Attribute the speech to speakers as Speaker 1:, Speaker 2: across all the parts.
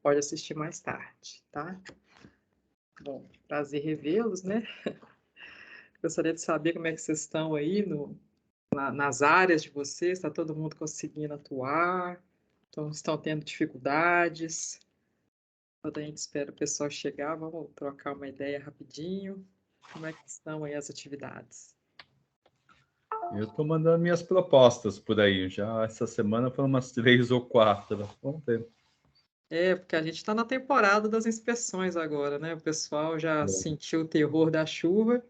Speaker 1: pode assistir mais tarde, tá? Bom, prazer revê-los, né? Gostaria de saber como é que vocês estão aí nas áreas de vocês, está todo mundo conseguindo atuar? Então, estão tendo dificuldades? Enquanto a gente espera o pessoal chegar, vamos trocar uma ideia rapidinho. Como é que estão aí as atividades?
Speaker 2: Eu estou mandando minhas propostas por aí. Já essa semana foram umas 3 ou 4. Vamos ver.
Speaker 1: Porque a gente está na temporada das inspeções agora, né? O pessoal já sentiu o terror da chuva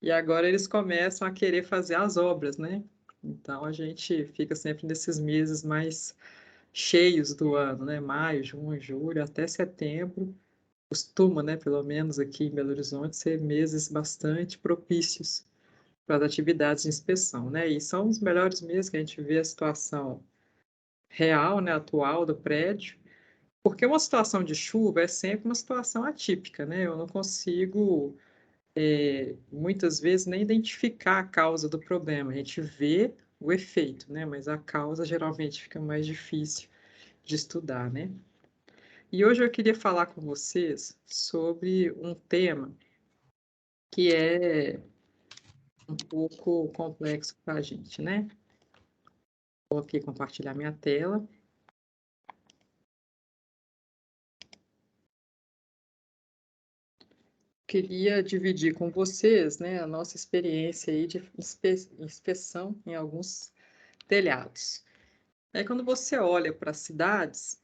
Speaker 1: e agora eles começam a querer fazer as obras, né? Então a gente fica sempre nesses meses mais cheios do ano, né? Maio, junho, julho, até setembro. Costuma, né? Pelo menos aqui em Belo Horizonte, ser meses bastante propícios para as atividades de inspeção, né? E são os melhores meses que a gente vê a situação real, né? Atual do prédio. Porque uma situação de chuva é sempre uma situação atípica, né? Eu não consigo, muitas vezes, nem identificar a causa do problema. A gente vê o efeito, né? Mas a causa geralmente fica mais difícil de estudar, né? E hoje eu queria falar com vocês sobre um tema que é um pouco complexo para a gente, né? Vou aqui compartilhar minha tela. Queria dividir com vocês, né, a nossa experiência aí de inspeção em alguns telhados. Aí, quando você olha para as cidades,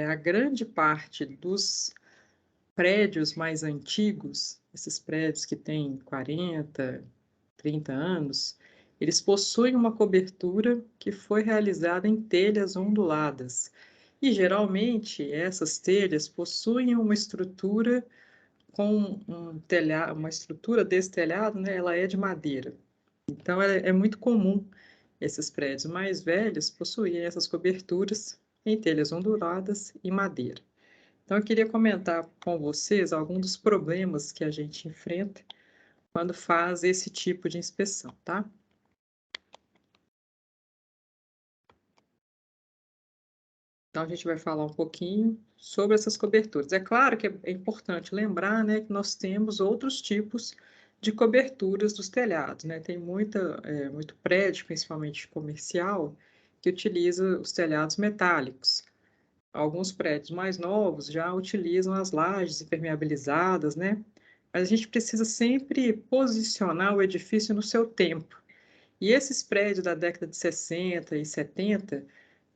Speaker 1: a grande parte dos prédios mais antigos, esses prédios que têm 40, 30 anos, eles possuem uma cobertura que foi realizada em telhas onduladas. E, geralmente, essas telhas possuem uma estrutura com um telhado, uma estrutura desse telhado, né, ela é de madeira. Então, é muito comum esses prédios mais velhos possuírem essas coberturas em telhas onduladas e madeira. Então, eu queria comentar com vocês alguns dos problemas que a gente enfrenta quando faz esse tipo de inspeção, tá? Então, a gente vai falar um pouquinho sobre essas coberturas. É claro que é importante lembrar, né, que nós temos outros tipos de coberturas dos telhados, né? Tem muito prédio, principalmente comercial, que utiliza os telhados metálicos. Alguns prédios mais novos já utilizam as lajes impermeabilizadas, né? Mas a gente precisa sempre posicionar o edifício no seu tempo. E esses prédios da década de 60 e 70,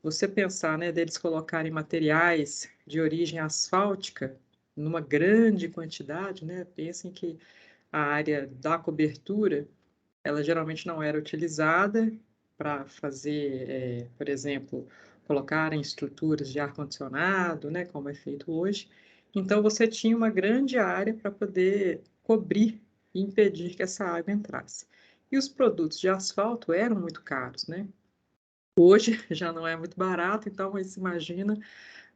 Speaker 1: você pensar, né, deles colocarem materiais de origem asfáltica numa grande quantidade, né? Pensem que a área da cobertura, ela geralmente não era utilizada para fazer, por exemplo, colocar em estruturas de ar-condicionado, né, como é feito hoje. Então, você tinha uma grande área para poder cobrir e impedir que essa água entrasse. E os produtos de asfalto eram muito caros, né? Hoje já não é muito barato, então você imagina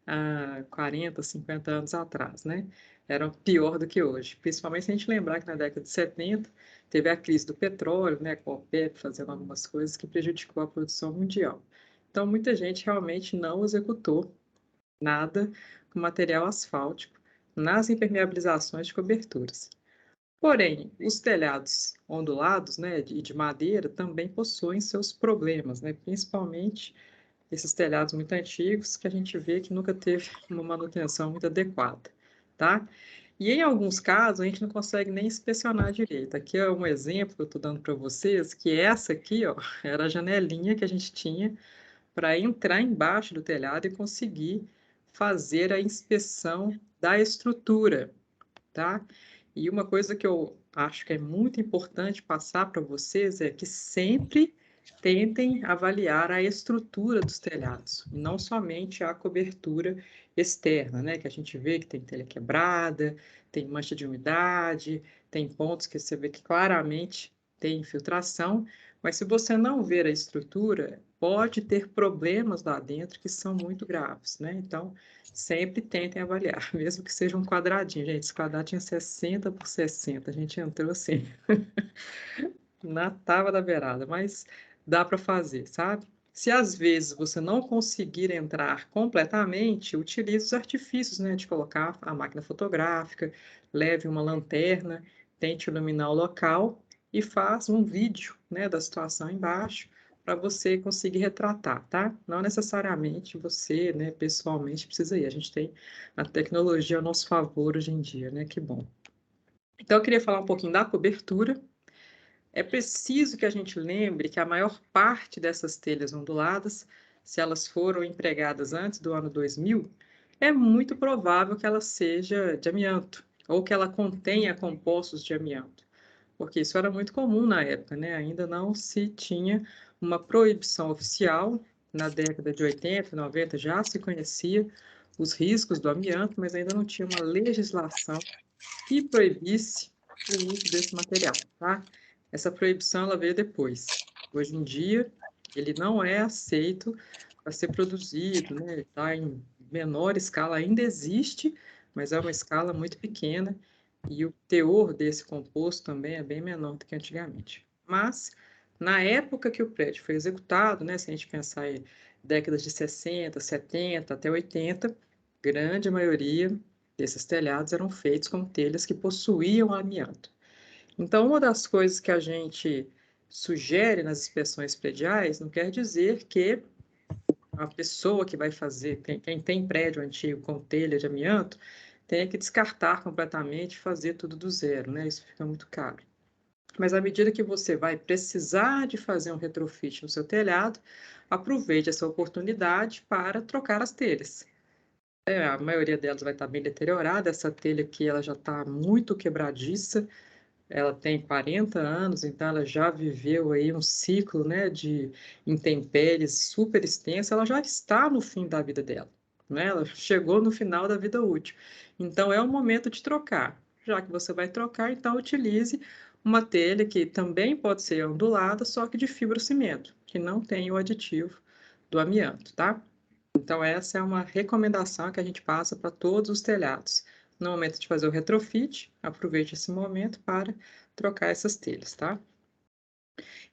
Speaker 1: há 40, 50 anos atrás, né? Era pior do que hoje. Principalmente se a gente lembrar que na década de 70 teve a crise do petróleo, né, com a OPEP fazendo algumas coisas que prejudicou a produção mundial. Então, muita gente realmente não executou nada com material asfáltico nas impermeabilizações de coberturas. Porém, os telhados ondulados, né, de madeira, também possuem seus problemas, né, principalmente esses telhados muito antigos que a gente vê que nunca teve uma manutenção muito adequada, tá? E em alguns casos a gente não consegue nem inspecionar direito. Aqui é um exemplo que eu estou dando para vocês, que essa aqui, ó, era a janelinha que a gente tinha para entrar embaixo do telhado e conseguir fazer a inspeção da estrutura, tá? E uma coisa que eu acho que é muito importante passar para vocês é que sempre tentem avaliar a estrutura dos telhados, e não somente a cobertura externa, né? Que a gente vê que tem telha quebrada, tem mancha de umidade, tem pontos que você vê que claramente tem infiltração, mas se você não ver a estrutura, pode ter problemas lá dentro que são muito graves, né? Então, sempre tentem avaliar, mesmo que seja um quadradinho. Gente, esse quadrado tinha 60 por 60, a gente entrou assim, na tábua da beirada, mas dá para fazer, sabe? Se às vezes você não conseguir entrar completamente, utilize os artifícios, né, de colocar a máquina fotográfica, leve uma lanterna, tente iluminar o local e faz um vídeo, né, da situação embaixo para você conseguir retratar, tá? Não necessariamente você, né, pessoalmente precisa ir. A gente tem a tecnologia ao nosso favor hoje em dia, né? Que bom. Então, eu queria falar um pouquinho da cobertura. É preciso que a gente lembre que a maior parte dessas telhas onduladas, se elas foram empregadas antes do ano 2000, é muito provável que ela seja de amianto, ou que ela contenha compostos de amianto, porque isso era muito comum na época, né? Ainda não se tinha uma proibição oficial. Na década de 80, 90 já se conhecia os riscos do amianto, mas ainda não tinha uma legislação que proibisse o uso desse material, tá? Essa proibição ela veio depois. Hoje em dia, ele não é aceito para ser produzido, né? Está em menor escala, ainda existe, mas é uma escala muito pequena e o teor desse composto também é bem menor do que antigamente. Mas, na época que o prédio foi executado, né, se a gente pensar em décadas de 60, 70 até 80, grande maioria desses telhados eram feitos com telhas que possuíam amianto. Então, uma das coisas que a gente sugere nas inspeções prediais não quer dizer que a pessoa que vai fazer, quem tem prédio antigo com telha de amianto, tenha que descartar completamente e fazer tudo do zero, né? Isso fica muito caro. Mas à medida que você vai precisar de fazer um retrofit no seu telhado, aproveite essa oportunidade para trocar as telhas. A maioria delas vai estar bem deteriorada, essa telha aqui ela já está muito quebradiça, ela tem 40 anos, então ela já viveu aí um ciclo, né, de intempéries super extenso, ela já está no fim da vida dela, né? Ela chegou no final da vida útil. Então é o momento de trocar. Já que você vai trocar, então utilize uma telha que também pode ser ondulada, só que de fibrocimento, que não tem o aditivo do amianto, tá? Então, essa é uma recomendação que a gente passa para todos os telhados. No momento de fazer o retrofit, aproveite esse momento para trocar essas telhas, tá?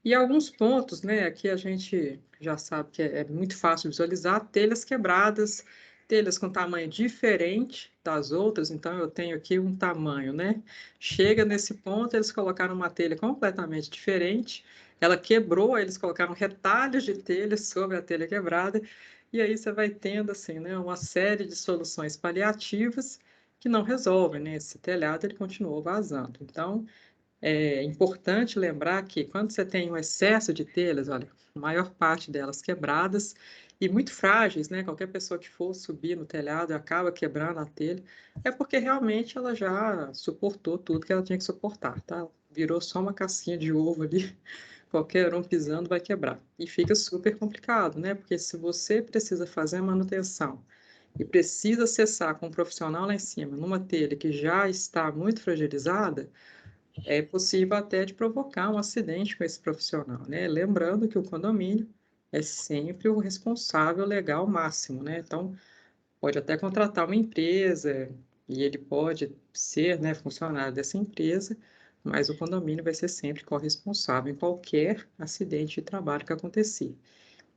Speaker 1: E alguns pontos, né? Aqui a gente já sabe que é muito fácil visualizar telhas quebradas, telhas com tamanho diferente das outras. Então, eu tenho aqui um tamanho, né? Chega nesse ponto, eles colocaram uma telha completamente diferente. Ela quebrou, eles colocaram retalhos de telha sobre a telha quebrada. E aí você vai tendo, assim, né? Uma série de soluções paliativas que não resolvem, né? Esse telhado, ele continuou vazando. Então, é importante lembrar que quando você tem um excesso de telhas, olha, a maior parte delas quebradas e muito frágeis, né? Qualquer pessoa que for subir no telhado acaba quebrando a telha, é porque realmente ela já suportou tudo que ela tinha que suportar, tá? Virou só uma casquinha de ovo ali, qualquer um pisando vai quebrar. E fica super complicado, né? Porque se você precisa fazer a manutenção e precisa acessar com um profissional lá em cima, numa telha que já está muito fragilizada, é possível até de provocar um acidente com esse profissional, né? Lembrando que o condomínio é sempre o responsável legal máximo, né? Então, pode até contratar uma empresa e ele pode ser, né, funcionário dessa empresa, mas o condomínio vai ser sempre corresponsável em qualquer acidente de trabalho que acontecer.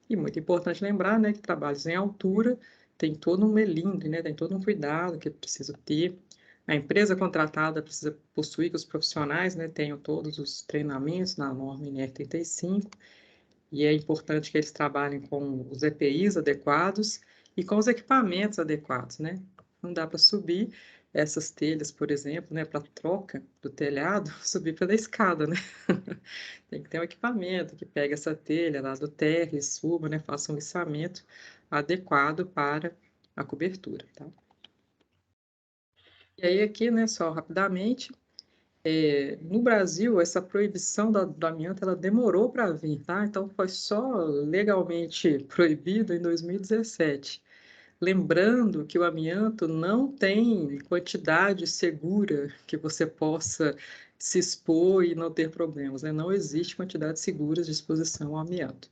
Speaker 1: E muito importante lembrar, né, que trabalhos em altura tem todo um melindre, né, tem todo um cuidado que é preciso ter. A empresa contratada precisa possuir que os profissionais, né, tenham todos os treinamentos na norma NR35, e é importante que eles trabalhem com os EPIs adequados e com os equipamentos adequados, né? Não dá para subir essas telhas, por exemplo, né, para troca do telhado, subir pela escada, né? Tem que ter um equipamento que pegue essa telha lá do térreo e suba, né, faça um içamento adequado para a cobertura, tá? E aí aqui, né, só rapidamente, no Brasil, essa proibição do amianto, ela demorou para vir, tá? Então, foi só legalmente proibido em 2017. Lembrando que o amianto não tem quantidade segura que você possa se expor e não ter problemas, né? Não existe quantidade segura de exposição ao amianto.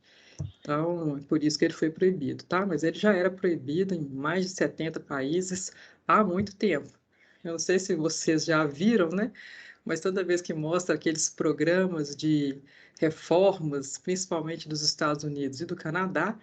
Speaker 1: Então, é por isso que ele foi proibido, tá? Mas ele já era proibido em mais de 70 países há muito tempo. Eu não sei se vocês já viram, né? mas toda vez que mostra aqueles programas de reformas, principalmente dos Estados Unidos e do Canadá,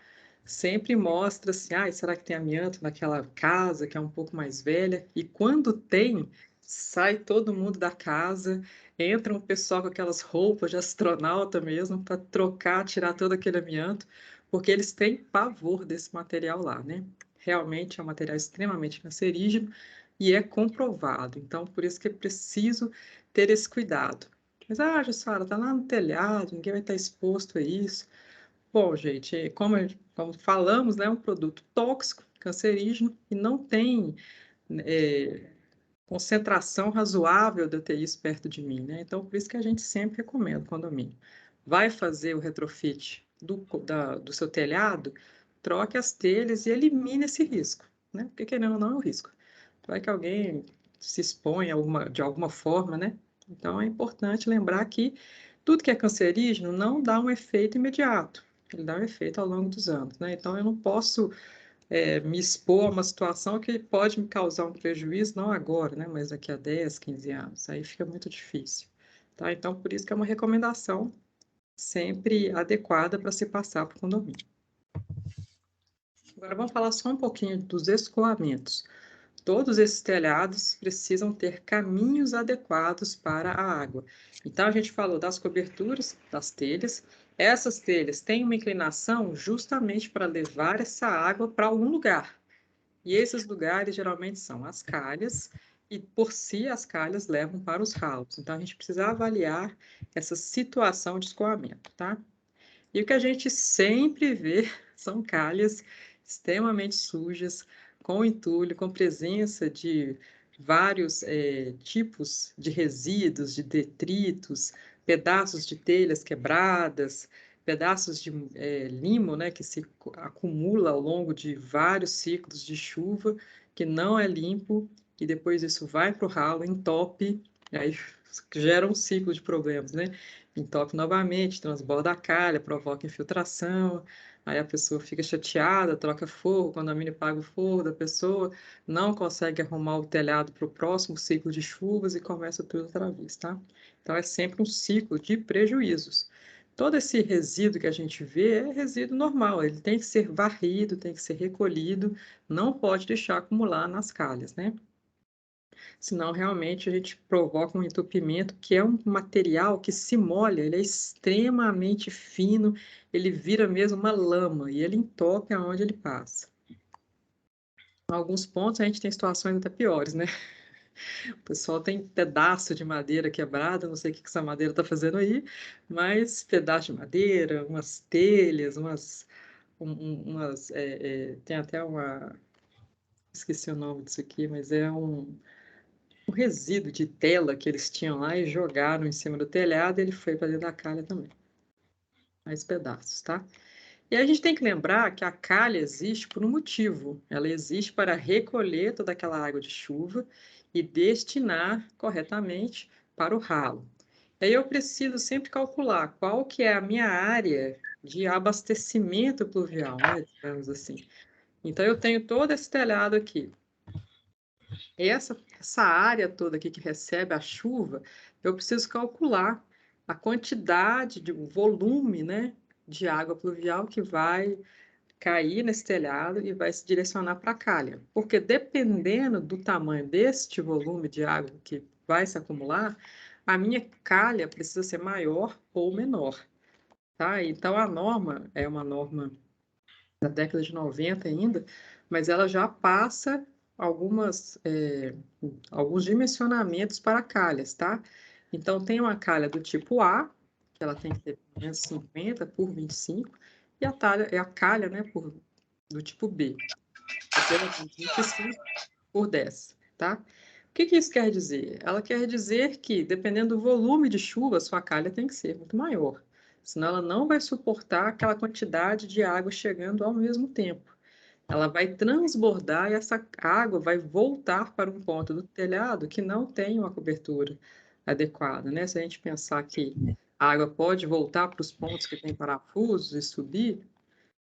Speaker 1: sempre mostra assim, ah, será que tem amianto naquela casa que é um pouco mais velha? E quando tem, sai todo mundo da casa, entra um pessoal com aquelas roupas de astronauta mesmo para trocar, tirar todo aquele amianto, porque eles têm pavor desse material lá, né? Realmente é um material extremamente cancerígeno e é comprovado. Então, por isso que é preciso ter esse cuidado. Mas, Jussara, tá lá no telhado, ninguém vai estar exposto a isso. Bom, gente, como falamos, né, é um produto tóxico, cancerígeno, e não tem concentração razoável de UTIs perto de mim, né? Então, por isso que a gente sempre recomenda o condomínio. Vai fazer o retrofit do seu telhado, troque as telhas e elimine esse risco, né? Porque querendo ou não é um risco. Vai que alguém se expõe de alguma forma, né? Então, é importante lembrar que tudo que é cancerígeno não dá um efeito imediato, ele dá um efeito ao longo dos anos, né? Então, eu não posso me expor a uma situação que pode me causar um prejuízo, não agora, né, mas daqui a 10, 15 anos. Aí fica muito difícil. Tá? Então, por isso que é uma recomendação sempre adequada para se passar para o condomínio. Agora vamos falar só um pouquinho dos escoamentos. Todos esses telhados precisam ter caminhos adequados para a água. Então, a gente falou das coberturas, das telhas. Essas telhas têm uma inclinação justamente para levar essa água para algum lugar. E esses lugares geralmente são as calhas, e por si as calhas levam para os ralos. Então, a gente precisa avaliar essa situação de escoamento, tá? E o que a gente sempre vê são calhas extremamente sujas, com entulho, com presença de vários tipos de resíduos, de detritos, pedaços de telhas quebradas, pedaços de limo, né, que se acumula ao longo de vários ciclos de chuva, que não é limpo, e depois isso vai para o ralo, entope, e aí gera um ciclo de problemas, né? Entope novamente, transborda a calha, provoca infiltração, aí a pessoa fica chateada, troca fogo, o condomínio paga o fogo da pessoa, não consegue arrumar o telhado para o próximo ciclo de chuvas e começa tudo outra vez, tá? Então é sempre um ciclo de prejuízos. Todo esse resíduo que a gente vê é resíduo normal, ele tem que ser varrido, tem que ser recolhido, não pode deixar acumular nas calhas, né? Senão realmente a gente provoca um entupimento, que é um material que se molha, ele é extremamente fino, ele vira mesmo uma lama e ele entope aonde ele passa. Em alguns pontos a gente tem situações até piores, né? O pessoal tem pedaço de madeira quebrada, não sei o que essa madeira está fazendo aí, mas pedaço de madeira, umas telhas, tem até uma, esqueci o nome disso aqui, mas é um resíduo de tela que eles tinham lá e jogaram em cima do telhado, e ele foi para dentro da calha também. Mais pedaços, tá? E a gente tem que lembrar que a calha existe por um motivo. Ela existe para recolher toda aquela água de chuva e destinar corretamente para o ralo. E aí eu preciso sempre calcular qual que é a minha área de abastecimento pluvial, né? Digamos assim. Então eu tenho todo esse telhado aqui. Essa área toda aqui que recebe a chuva, eu preciso calcular a quantidade, o volume, né, de água pluvial que vai cair nesse telhado e vai se direcionar para a calha. Porque dependendo do tamanho deste volume de água que vai se acumular, a minha calha precisa ser maior ou menor, tá? Então a norma é uma norma da década de 90 ainda, mas ela já passa alguns dimensionamentos para calhas, tá? Então, tem uma calha do tipo A, que ela tem que ter pelo menos 50 por 25, e a calha, né, do tipo B, que é pelo menos 25 por 10, tá? O que que isso quer dizer? Ela quer dizer que, dependendo do volume de chuva, sua calha tem que ser muito maior, senão ela não vai suportar aquela quantidade de água chegando ao mesmo tempo. Ela vai transbordar e essa água vai voltar para um ponto do telhado que não tem uma cobertura adequada, né? Se a gente pensar que a água pode voltar para os pontos que tem parafusos e subir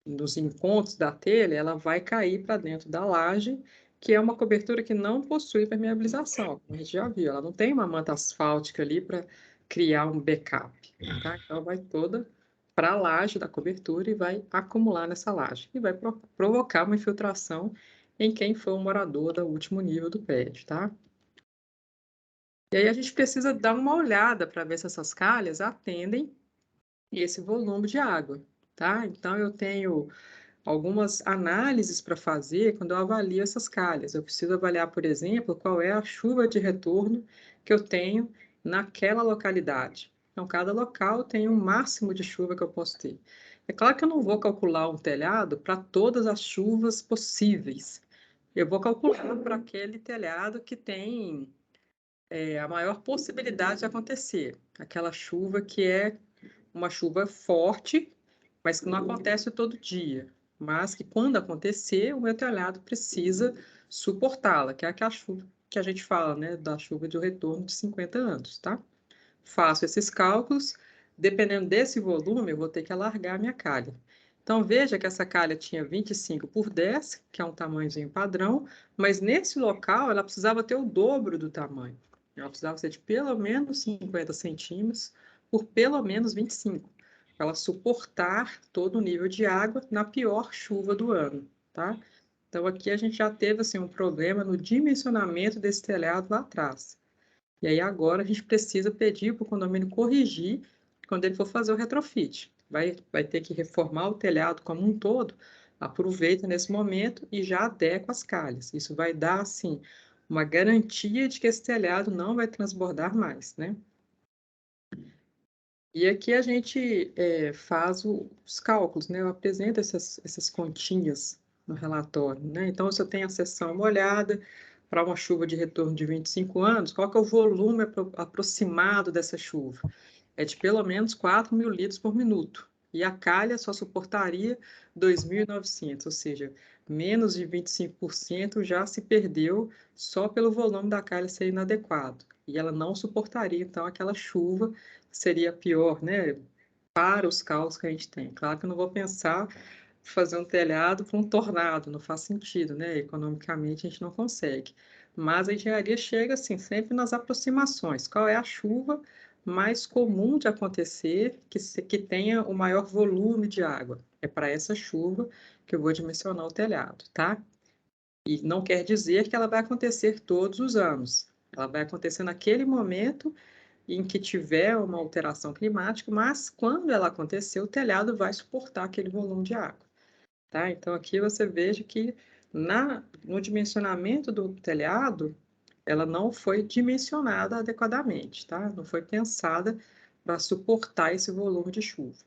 Speaker 1: nos encontros da telha, ela vai cair para dentro da laje que é uma cobertura que não possui permeabilização, como a gente já viu, ela não tem uma manta asfáltica ali para criar um backup, tá? Então, vai toda para a laje da cobertura e vai acumular nessa laje, e vai provocar uma infiltração em quem for o morador do último nível do prédio, tá? E aí a gente precisa dar uma olhada para ver se essas calhas atendem esse volume de água, tá? Então, eu tenho algumas análises para fazer quando eu avalio essas calhas. Eu preciso avaliar, por exemplo, qual é a chuva de retorno que eu tenho naquela localidade. Então, cada local tem um máximo de chuva que eu posso ter. É claro que eu não vou calcular um telhado para todas as chuvas possíveis. Eu vou calcular para aquele telhado que tem a maior possibilidade de acontecer. Aquela chuva que é uma chuva forte, mas que não acontece todo dia. Mas que quando acontecer, o meu telhado precisa suportá-la, que é aquela chuva que a gente fala, né, da chuva de retorno de 50 anos, tá? Faço esses cálculos, dependendo desse volume, eu vou ter que alargar a minha calha. Então, veja que essa calha tinha 25 por 10, que é um tamanhozinho padrão, mas nesse local ela precisava ter o dobro do tamanho. Ela precisava ser de pelo menos 50 centímetros por pelo menos 25, para ela suportar todo o nível de água na pior chuva do ano, tá? Então, aqui a gente já teve assim, um problema no dimensionamento desse telhado lá atrás. E aí agora a gente precisa pedir para o condomínio corrigir quando ele for fazer o retrofit. Vai ter que reformar o telhado como um todo, aproveita nesse momento e já adequa as calhas. Isso vai dar, assim, uma garantia de que esse telhado não vai transbordar mais, né? E aqui a gente faz os cálculos, né? Eu apresento essas continhas no relatório, né? Então, se eu tenho a seção molhada para uma chuva de retorno de 25 anos, qual que é o volume aproximado dessa chuva? É de pelo menos 4.000 litros por minuto. E a calha só suportaria 2.900, ou seja, menos de 25% já se perdeu só pelo volume da calha ser inadequado. E ela não suportaria, então, aquela chuva, seria pior, né? Para os cálculos que a gente tem. Claro que eu não vou pensar fazer um telhado para um tornado, não faz sentido, né? Economicamente a gente não consegue. Mas a engenharia chega assim, sempre nas aproximações. Qual é a chuva mais comum de acontecer que tenha o maior volume de água? É para essa chuva que eu vou dimensionar o telhado, tá? E não quer dizer que ela vai acontecer todos os anos. Ela vai acontecer naquele momento em que tiver uma alteração climática, mas quando ela acontecer, o telhado vai suportar aquele volume de água. Tá? Então, aqui você veja que no dimensionamento do telhado, ela não foi dimensionada adequadamente, tá? Não foi pensada para suportar esse volume de chuva.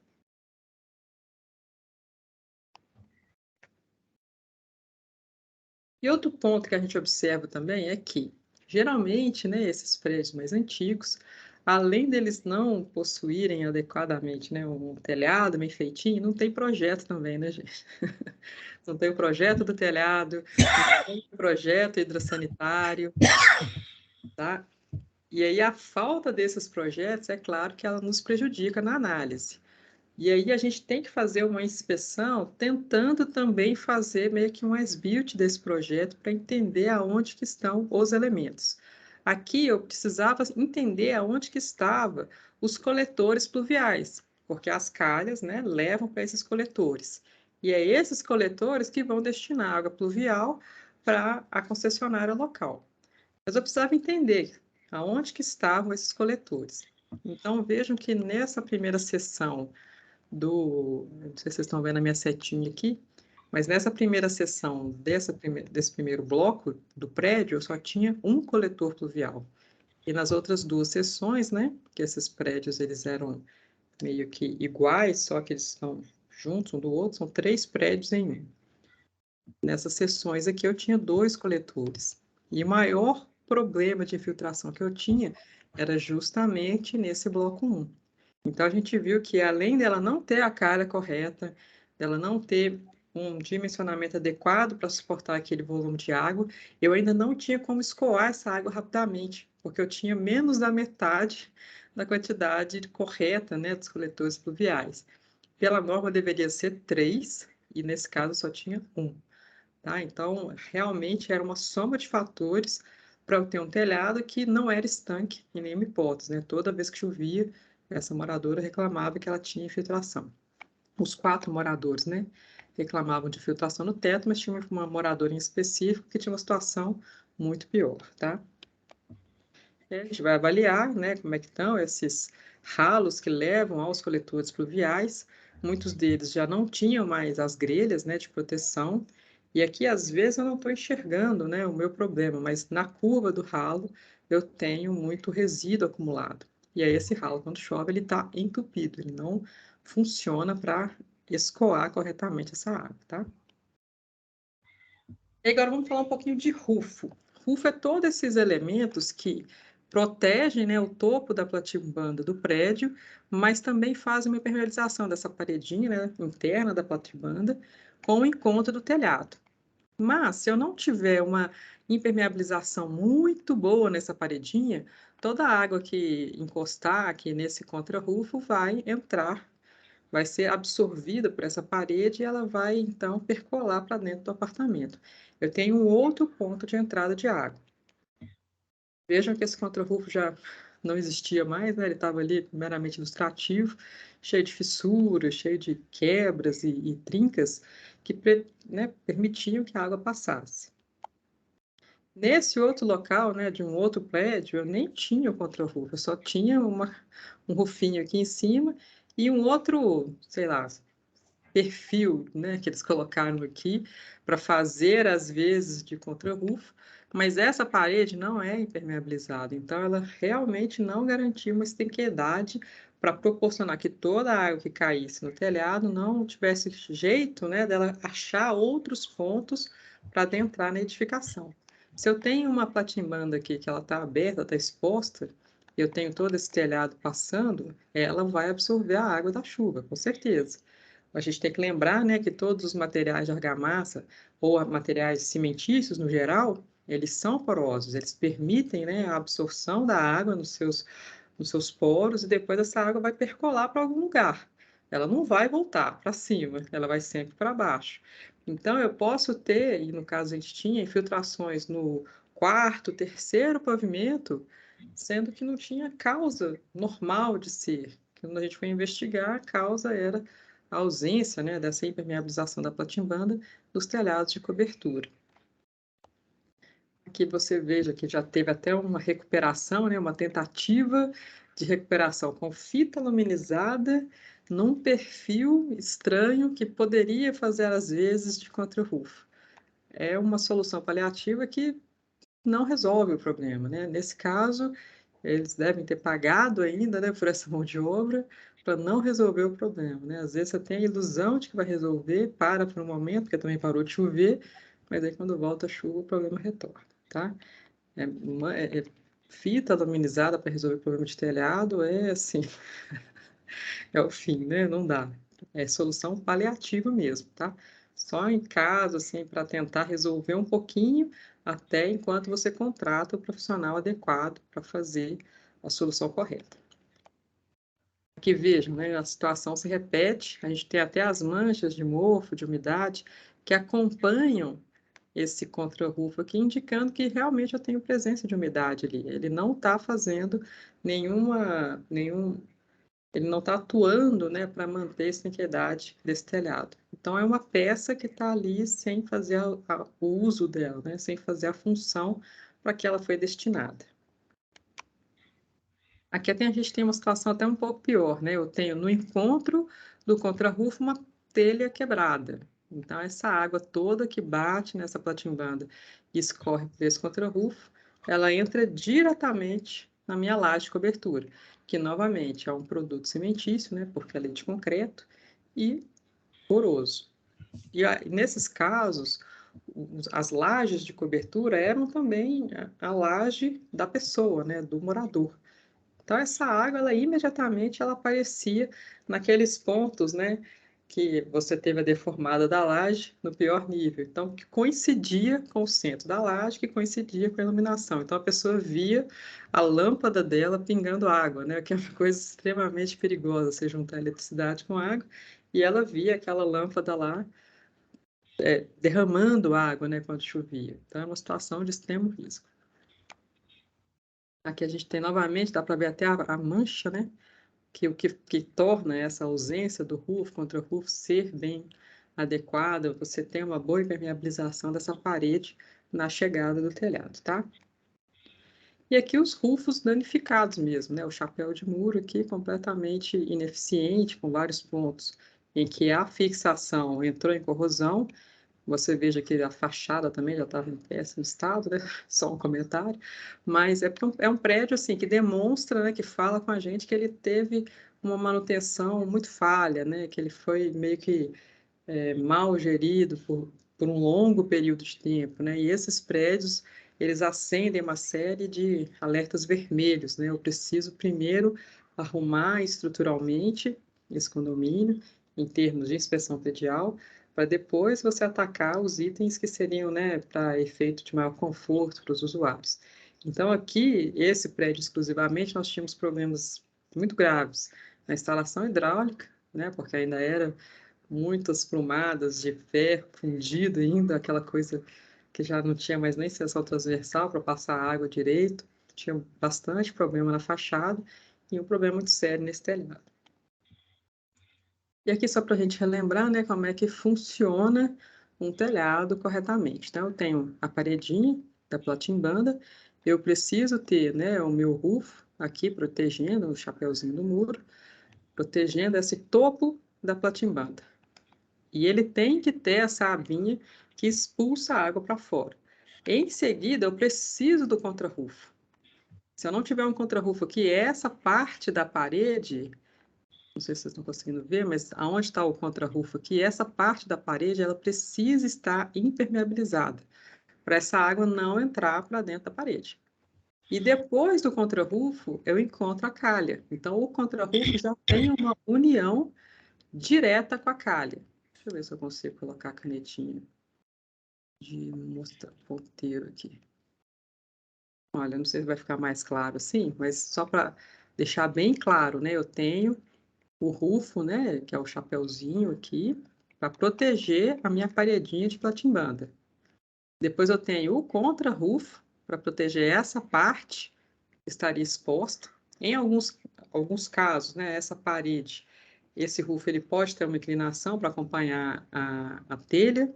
Speaker 1: E outro ponto que a gente observa também é que, geralmente, né, esses prédios mais antigos, além deles não possuírem adequadamente, né, um telhado bem feitinho, não tem projeto também, né, gente? Não tem o projeto do telhado, não tem o projeto hidrossanitário, tá? E aí a falta desses projetos, é claro que ela nos prejudica na análise. E aí a gente tem que fazer uma inspeção tentando também fazer meio que um as-built desse projeto para entender aonde que estão os elementos. Aqui eu precisava entender aonde que estava os coletores pluviais, porque as calhas, né, levam para esses coletores. E é esses coletores que vão destinar água pluvial para a concessionária local. Mas eu precisava entender aonde que estavam esses coletores. Então vejam que nessa primeira sessão não sei se vocês estão vendo a minha setinha aqui, mas nessa primeira sessão desse primeiro bloco do prédio, eu só tinha um coletor pluvial. E nas outras duas sessões, né, que esses prédios eles eram meio que iguais, só que eles estão juntos um do outro, são 3 prédios em um. Nessas sessões aqui eu tinha 2 coletores. E o maior problema de infiltração que eu tinha era justamente nesse bloco 1. Então, a gente viu que, além dela não ter a calha correta, dela não ter um dimensionamento adequado para suportar aquele volume de água, eu ainda não tinha como escoar essa água rapidamente, porque eu tinha menos da metade da quantidade correta, né, dos coletores pluviais. Pela norma, deveria ser 3, e nesse caso só tinha 1. tá? Então, realmente era uma soma de fatores para eu ter um telhado que não era estanque em nenhuma hipótese, né? Toda vez que chovia, essa moradora reclamava que ela tinha infiltração. Os 4 moradores, né, reclamavam de filtração no teto, mas tinha uma moradora em específico que tinha uma situação muito pior, tá? E a gente vai avaliar, né, como é que estão esses ralos que levam aos coletores pluviais. Muitos deles já não tinham mais as grelhas, né, de proteção. E aqui, às vezes, eu não estou enxergando, né, o meu problema, mas na curva do ralo eu tenho muito resíduo acumulado. E aí esse ralo, quando chove, ele está entupido, ele não funciona para escoar corretamente essa água, tá? E agora vamos falar um pouquinho de rufo. Rufo é todos esses elementos que protegem, né, o topo da platibanda do prédio, mas também fazem uma impermeabilização dessa paredinha, né, interna da platibanda com o encontro do telhado. Mas, se eu não tiver uma impermeabilização muito boa nessa paredinha, toda a água que encostar aqui nesse contrarrufo vai entrar, vai ser absorvida por essa parede e ela vai, então, percolar para dentro do apartamento. Eu tenho um outro ponto de entrada de água. Vejam que esse contrarrufo já não existia mais, né? Ele estava ali meramente ilustrativo, cheio de fissuras, cheio de quebras e trincas que, né, permitiam que a água passasse. Nesse outro local, né, de um outro prédio, eu nem tinha o contrarrufo, eu só tinha um rufinho aqui em cima e um outro, sei lá, perfil, né, que eles colocaram aqui para fazer, às vezes, de contrarrufo, mas essa parede não é impermeabilizada, então ela realmente não garantia uma estanqueidade para proporcionar que toda a água que caísse no telhado não tivesse jeito, né, dela achar outros pontos para adentrar na edificação. Se eu tenho uma platimbanda aqui que ela está aberta, está exposta, eu tenho todo esse telhado passando, ela vai absorver a água da chuva, com certeza. A gente tem que lembrar, né, que todos os materiais de argamassa ou materiais cimentícios no geral, eles são porosos, eles permitem, né, a absorção da água nos seus poros e depois essa água vai percolar para algum lugar. Ela não vai voltar para cima, ela vai sempre para baixo. Então eu posso ter, e no caso a gente tinha infiltrações no quarto, terceiro pavimento, sendo que não tinha causa normal de ser. Quando a gente foi investigar, a causa era a ausência, né, dessa impermeabilização da platimbanda dos telhados de cobertura. Aqui você veja que já teve até uma recuperação, né, uma tentativa de recuperação com fita luminizada num perfil estranho que poderia fazer às vezes de contrarrufo. É uma solução paliativa que não resolve o problema, né? Nesse caso, eles devem ter pagado ainda, né, por essa mão de obra para não resolver o problema, né? Às vezes você tem a ilusão de que vai resolver, para por um momento, porque também parou de chover, mas aí quando volta a chuva, o problema retorna, tá? Fita aluminizada para resolver o problema de telhado é assim, é o fim, né? Não dá. É solução paliativa mesmo, tá? Só em caso, assim, para tentar resolver um pouquinho, até enquanto você contrata o profissional adequado para fazer a solução correta. Aqui vejam, né? A situação se repete, a gente tem até as manchas de mofo, de umidade, que acompanham esse contrarrufo aqui, indicando que realmente eu tenho presença de umidade ali. Ele não está fazendo nenhum ele não está atuando, né, para manter a estanqueidade desse telhado. Então, é uma peça que está ali sem fazer o uso dela, né, sem fazer a função para que ela foi destinada. Aqui a gente tem uma situação até um pouco pior, né? Eu tenho no encontro do contrarrufo uma telha quebrada. Então, essa água toda que bate nessa platimbanda e escorre por esse contrarrufo, ela entra diretamente na minha laje de cobertura, que novamente é um produto cimentício, né? Porque ela é de concreto e poroso. E nesses casos, as lajes de cobertura eram também a laje da pessoa, né? Do morador. Então, essa água, ela imediatamente ela aparecia naqueles pontos, né, que você teve a deformada da laje no pior nível. Então, que coincidia com o centro da laje, que coincidia com a iluminação. Então, a pessoa via a lâmpada dela pingando água, né, que é uma coisa extremamente perigosa, você juntar eletricidade com água, e ela via aquela lâmpada lá derramando água, né, quando chovia. Então, é uma situação de extremo risco. Aqui a gente tem novamente, dá para ver até a mancha, né, que torna essa ausência do roof, contra roof, ser bem adequada. Você tem uma boa impermeabilização dessa parede na chegada do telhado, tá? E aqui os rufos danificados mesmo, né? O chapéu de muro aqui completamente ineficiente, com vários pontos em que a fixação entrou em corrosão. Você veja que a fachada também já estava em péssimo estado, né? Só um comentário. Mas é um prédio assim que demonstra, né, que fala com a gente que ele teve uma manutenção muito falha, né? Que ele foi meio que mal gerido por um longo período de tempo, né? E esses prédios, eles acendem uma série de alertas vermelhos, né? Eu preciso primeiro arrumar estruturalmente esse condomínio, em termos de inspeção predial, para depois você atacar os itens que seriam, né, para efeito de maior conforto para os usuários. Então, aqui, esse prédio exclusivamente, nós tínhamos problemas muito graves na instalação hidráulica, né, porque ainda era muitas plumadas de ferro fundido ainda, aquela coisa que já não tinha mais nem seção transversal para passar água direito, tinha bastante problema na fachada e um problema muito sério nesse telhado. E aqui só para a gente relembrar, né, como é que funciona um telhado corretamente. Então, eu tenho a paredinha da platimbanda, eu preciso ter, né, o meu roof aqui protegendo o chapeuzinho do muro, protegendo esse topo da platimbanda. E ele tem que ter essa abinha que expulsa a água para fora. Em seguida, eu preciso do contrarrufo. Se eu não tiver um contrarrufo aqui, essa parte da parede, não sei se vocês estão conseguindo ver, mas aonde está o contrarrufo aqui, essa parte da parede, ela precisa estar impermeabilizada, para essa água não entrar para dentro da parede. E depois do contrarrufo, eu encontro a calha. Então, o contrarrufo já tem uma união direta com a calha. Deixa eu ver se eu consigo colocar a canetinha de mostrar ponteiro aqui. Olha, não sei se vai ficar mais claro assim, mas só para deixar bem claro, né? Eu tenho o rufo, né? Que é o chapeuzinho aqui, para proteger a minha paredinha de platimbanda. Depois eu tenho o contra-rufo, para proteger essa parte que estaria exposta. Em alguns casos, né? Essa parede, esse rufo, ele pode ter uma inclinação para acompanhar a telha.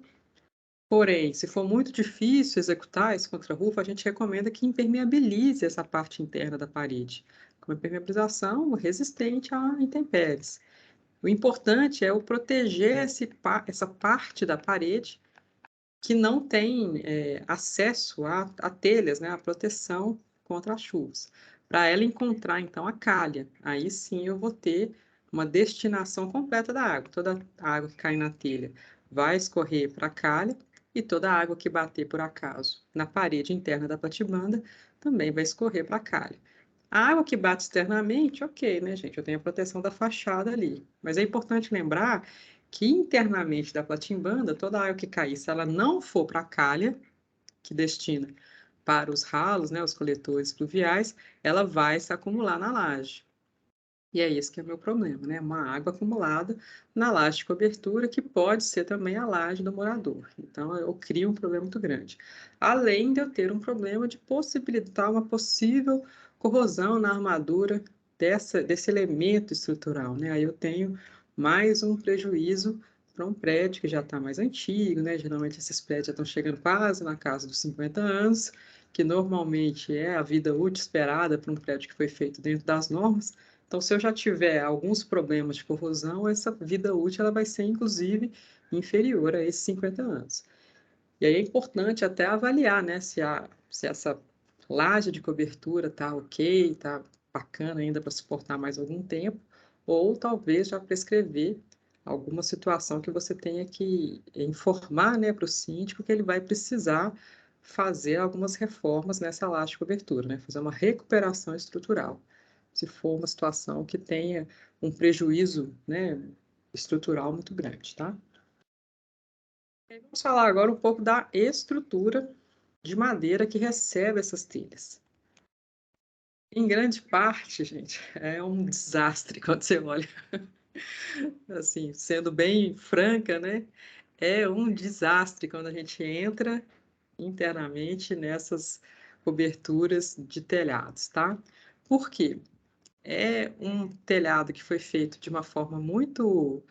Speaker 1: Porém, se for muito difícil executar esse contrarrufo, a gente recomenda que impermeabilize essa parte interna da parede, com uma impermeabilização resistente a intempéries. O importante é o proteger essa parte da parede que não tem acesso a telhas, né, a proteção contra as chuvas. Para ela encontrar, então, a calha, aí sim eu vou ter uma destinação completa da água. Toda a água que cai na telha vai escorrer para a calha e toda a água que bater, por acaso, na parede interna da platibanda também vai escorrer para a calha. A água que bate externamente, ok, né, gente? Eu tenho a proteção da fachada ali. Mas é importante lembrar que internamente da platimbanda, toda a água que cair, se ela não for para a calha, que destina para os ralos, né, os coletores pluviais, ela vai se acumular na laje. E é esse que é o meu problema, né? Uma água acumulada na laje de cobertura, que pode ser também a laje do morador. Então, eu crio um problema muito grande. Além de eu ter um problema de possibilitar uma possível corrosão na armadura desse elemento estrutural, né? Aí eu tenho mais um prejuízo para um prédio que já está mais antigo, né? Geralmente esses prédios já estão chegando quase na casa dos 50 anos, que normalmente é a vida útil esperada para um prédio que foi feito dentro das normas. Então, se eu já tiver alguns problemas de corrosão, essa vida útil ela vai ser, inclusive, inferior a esses 50 anos. E aí é importante até avaliar, né, se essa laje de cobertura está ok, está bacana ainda para suportar mais algum tempo, ou talvez já prescrever alguma situação que você tenha que informar, né, para o síndico que ele vai precisar fazer algumas reformas nessa laje de cobertura, né, fazer uma recuperação estrutural, se for uma situação que tenha um prejuízo, né, estrutural muito grande, tá? Vamos falar agora um pouco da estrutura de madeira que recebe essas telhas. Em grande parte, gente, é um desastre quando você olha, assim, sendo bem franca, né? é um desastre quando a gente entra internamente nessas coberturas de telhados, tá? Por quê? É um telhado que foi feito de uma forma muito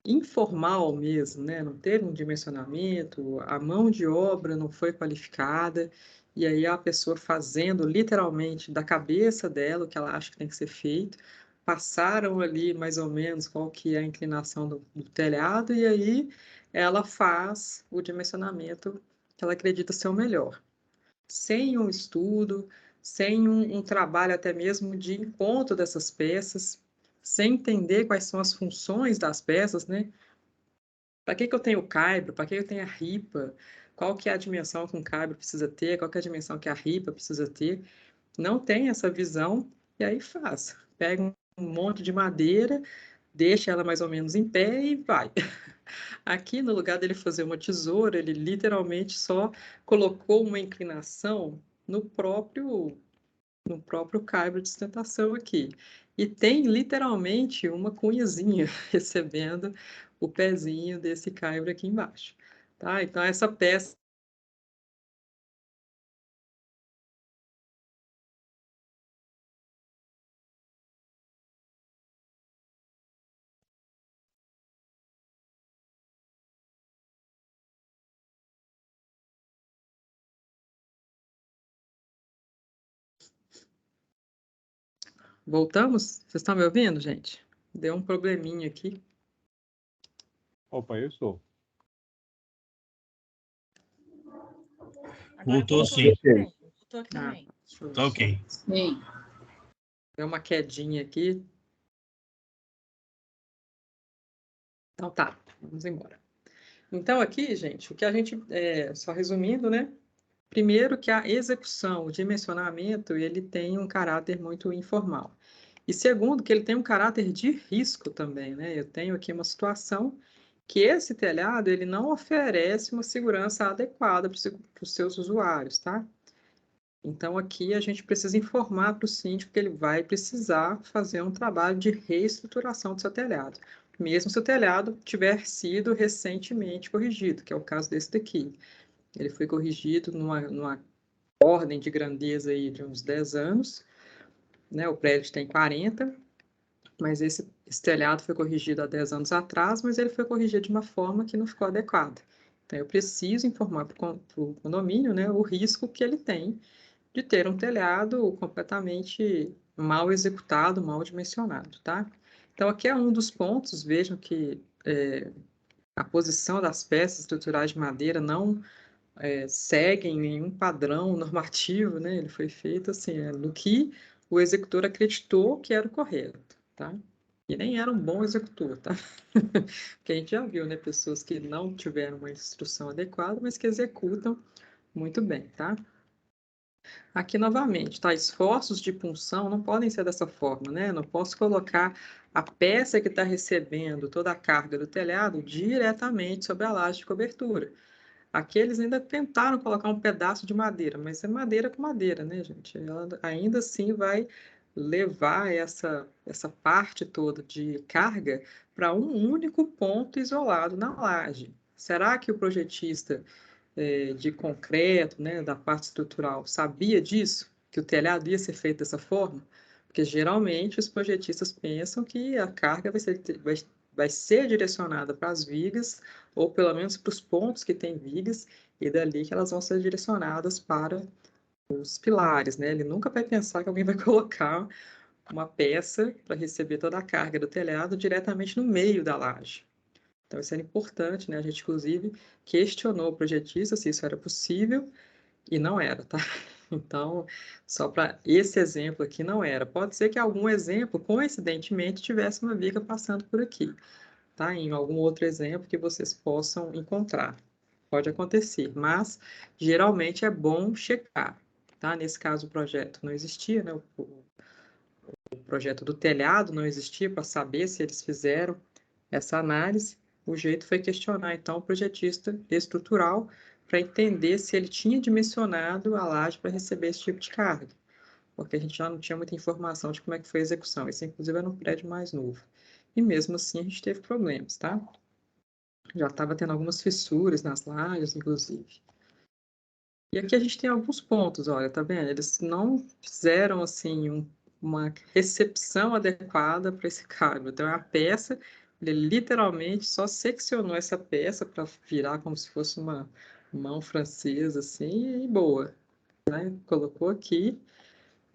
Speaker 1: informal mesmo, né? Não teve um dimensionamento, a mão de obra não foi qualificada, e aí a pessoa fazendo literalmente da cabeça dela o que ela acha que tem que ser feito, passaram ali mais ou menos qual que é a inclinação do telhado, e aí ela faz o dimensionamento que ela acredita ser o melhor. Sem um estudo, sem um trabalho até mesmo de encontro dessas peças, sem entender quais são as funções das peças, né? Para que eu tenho o caibro? Para que eu tenho a ripa? Qual que é a dimensão que um caibro precisa ter? Qual que é a dimensão que a ripa precisa ter? Não tem essa visão e aí faz. Pega um monte de madeira, deixa ela mais ou menos em pé e vai. Aqui, no lugar dele fazer uma tesoura, ele literalmente só colocou uma inclinação no próprio caibro de sustentação aqui. E tem literalmente uma cunhazinha recebendo o pezinho desse caibro aqui embaixo. Tá? Então, essa peça. Voltamos? Vocês estão me ouvindo, gente? Deu um probleminha aqui.
Speaker 3: Opa, eu estou.
Speaker 4: Voltou sim.
Speaker 5: Voltou aqui
Speaker 1: Ah,
Speaker 5: também.
Speaker 4: Tá ok.
Speaker 5: Sim.
Speaker 1: Deu uma quedinha aqui. Então tá, vamos embora. Então aqui, gente, o que a gente, só resumindo, né? Primeiro que a execução, o dimensionamento, ele tem um caráter muito informal. E segundo, que ele tem um caráter de risco também, né? Eu tenho aqui uma situação que esse telhado, ele não oferece uma segurança adequada para os seus usuários, tá? Então, aqui a gente precisa informar para o síndico que ele vai precisar fazer um trabalho de reestruturação do seu telhado, mesmo se o telhado tiver sido recentemente corrigido, que é o caso desse daqui. Ele foi corrigido numa ordem de grandeza aí de uns 10 anos, né? O prédio tem 40, mas esse telhado foi corrigido há 10 anos atrás, mas ele foi corrigido de uma forma que não ficou adequada. Então, eu preciso informar para o condomínio, né, o risco que ele tem de ter um telhado completamente mal executado, mal dimensionado, tá? Então, aqui é um dos pontos, vejam que a posição das peças estruturais de madeira não seguem nenhum padrão normativo, né? Ele foi feito assim, no que o executor acreditou que era o correto, tá? E nem era um bom executor, tá? Porque a gente já viu, né? Pessoas que não tiveram uma instrução adequada, mas que executam muito bem, tá? Aqui novamente, tá? Esforços de punção não podem ser dessa forma, né? Não posso colocar a peça que está recebendo toda a carga do telhado diretamente sobre a laje de cobertura. Aqui eles ainda tentaram colocar um pedaço de madeira, mas é madeira com madeira, né, gente? Ela ainda assim vai levar essa parte toda de carga para um único ponto isolado na laje. Será que o projetista de concreto, né, da parte estrutural, sabia disso? Que o telhado ia ser feito dessa forma? Porque geralmente os projetistas pensam que a carga vai ser direcionada para as vigas, ou pelo menos para os pontos que tem vigas, e dali que elas vão ser direcionadas para os pilares, né? Ele nunca vai pensar que alguém vai colocar uma peça para receber toda a carga do telhado diretamente no meio da laje. Então, isso era importante, né? A gente, inclusive, questionou o projetista se isso era possível e não era, tá? Então, só para esse exemplo aqui, não era. Pode ser que algum exemplo, coincidentemente, tivesse uma viga passando por aqui, tá? Em algum outro exemplo que vocês possam encontrar. Pode acontecer, mas geralmente é bom checar, tá? Nesse caso, o projeto não existia, né? O projeto do telhado não existia para saber se eles fizeram essa análise. O jeito foi questionar, então, o projetista estrutural para entender se ele tinha dimensionado a laje para receber esse tipo de carga, porque a gente já não tinha muita informação de como é que foi a execução. Esse, inclusive, era um prédio mais novo. E mesmo assim, a gente teve problemas, tá? Já estava tendo algumas fissuras nas lajes, inclusive. E aqui a gente tem alguns pontos, olha, tá vendo? Eles não fizeram, assim, uma recepção adequada para esse cabo. Então, a peça, ele literalmente só seccionou essa peça para virar como se fosse uma mão francesa, assim, e boa. Né? Colocou aqui,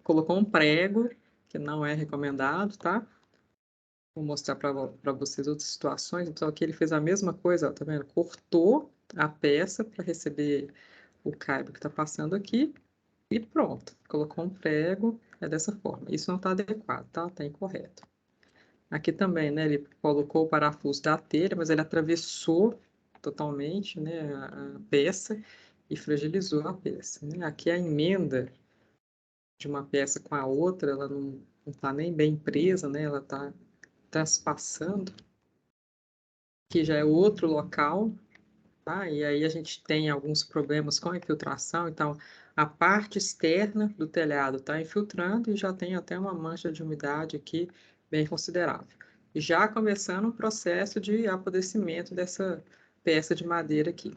Speaker 1: colocou um prego, que não é recomendado, tá? Vou mostrar para vocês outras situações. Então, aqui ele fez a mesma coisa, ó, tá vendo? Cortou a peça para receber o cabo que está passando aqui e pronto. Colocou um prego, é dessa forma. Isso não está adequado, tá? Está incorreto. Aqui também, né? Ele colocou o parafuso da telha, mas ele atravessou totalmente, né, a peça e fragilizou a peça, né? Aqui a emenda de uma peça com a outra, ela não está nem bem presa, né? Ela está transpassando. Aqui já é outro local, tá? E aí a gente tem alguns problemas com a infiltração, então a parte externa do telhado está infiltrando e já tem até uma mancha de umidade aqui bem considerável. E já começando um processo de apodrecimento dessa peça de madeira aqui.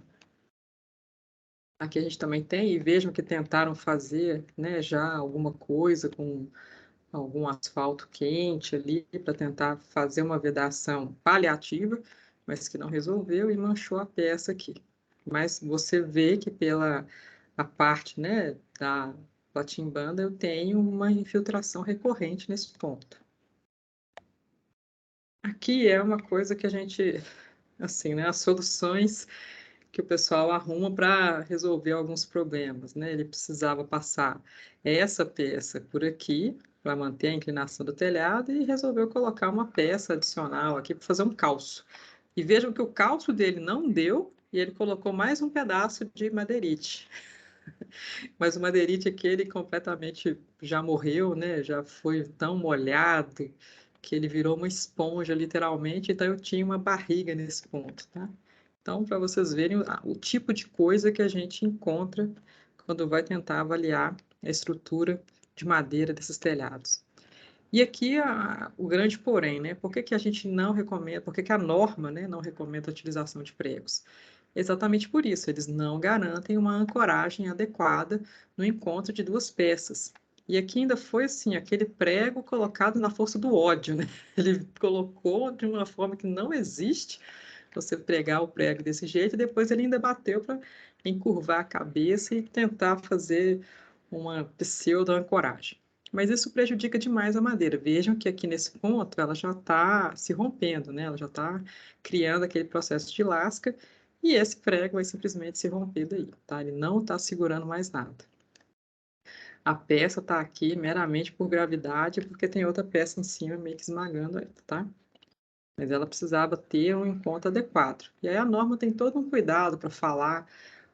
Speaker 1: Aqui a gente também tem, e vejam que tentaram fazer, né, já alguma coisa com algum asfalto quente ali para tentar fazer uma vedação paliativa, mas que não resolveu e manchou a peça aqui. Mas você vê que pela a parte, né, da platimbanda eu tenho uma infiltração recorrente nesse ponto. Aqui é uma coisa que a gente, assim, né, as soluções que o pessoal arruma para resolver alguns problemas, né? Ele precisava passar essa peça por aqui para manter a inclinação do telhado e resolveu colocar uma peça adicional aqui para fazer um calço. E vejam que o calço dele não deu e ele colocou mais um pedaço de madeirite. Mas o madeirite aqui ele completamente já morreu, né? Já foi tão molhado que ele virou uma esponja literalmente, então eu tinha uma barriga nesse ponto, tá? Então, para vocês verem o tipo de coisa que a gente encontra quando vai tentar avaliar a estrutura de madeira desses telhados. E aqui o grande porém, né? Por que que a gente não recomenda, por que que a norma, né, não recomenda a utilização de pregos? Exatamente por isso, eles não garantem uma ancoragem adequada no encontro de duas peças. E aqui ainda foi assim, aquele prego colocado na força do ódio, né? Ele colocou de uma forma que não existe, você pregar o prego desse jeito, e depois ele ainda bateu para encurvar a cabeça e tentar fazer uma pseudo-ancoragem. Mas isso prejudica demais a madeira. Vejam que aqui nesse ponto ela já está se rompendo, né? Ela já está criando aquele processo de lasca e esse prego vai simplesmente se romper daí, tá? Ele não está segurando mais nada. A peça está aqui meramente por gravidade, porque tem outra peça em cima meio que esmagando ela, tá? Mas ela precisava ter um encontro adequado. E aí a norma tem todo um cuidado para falar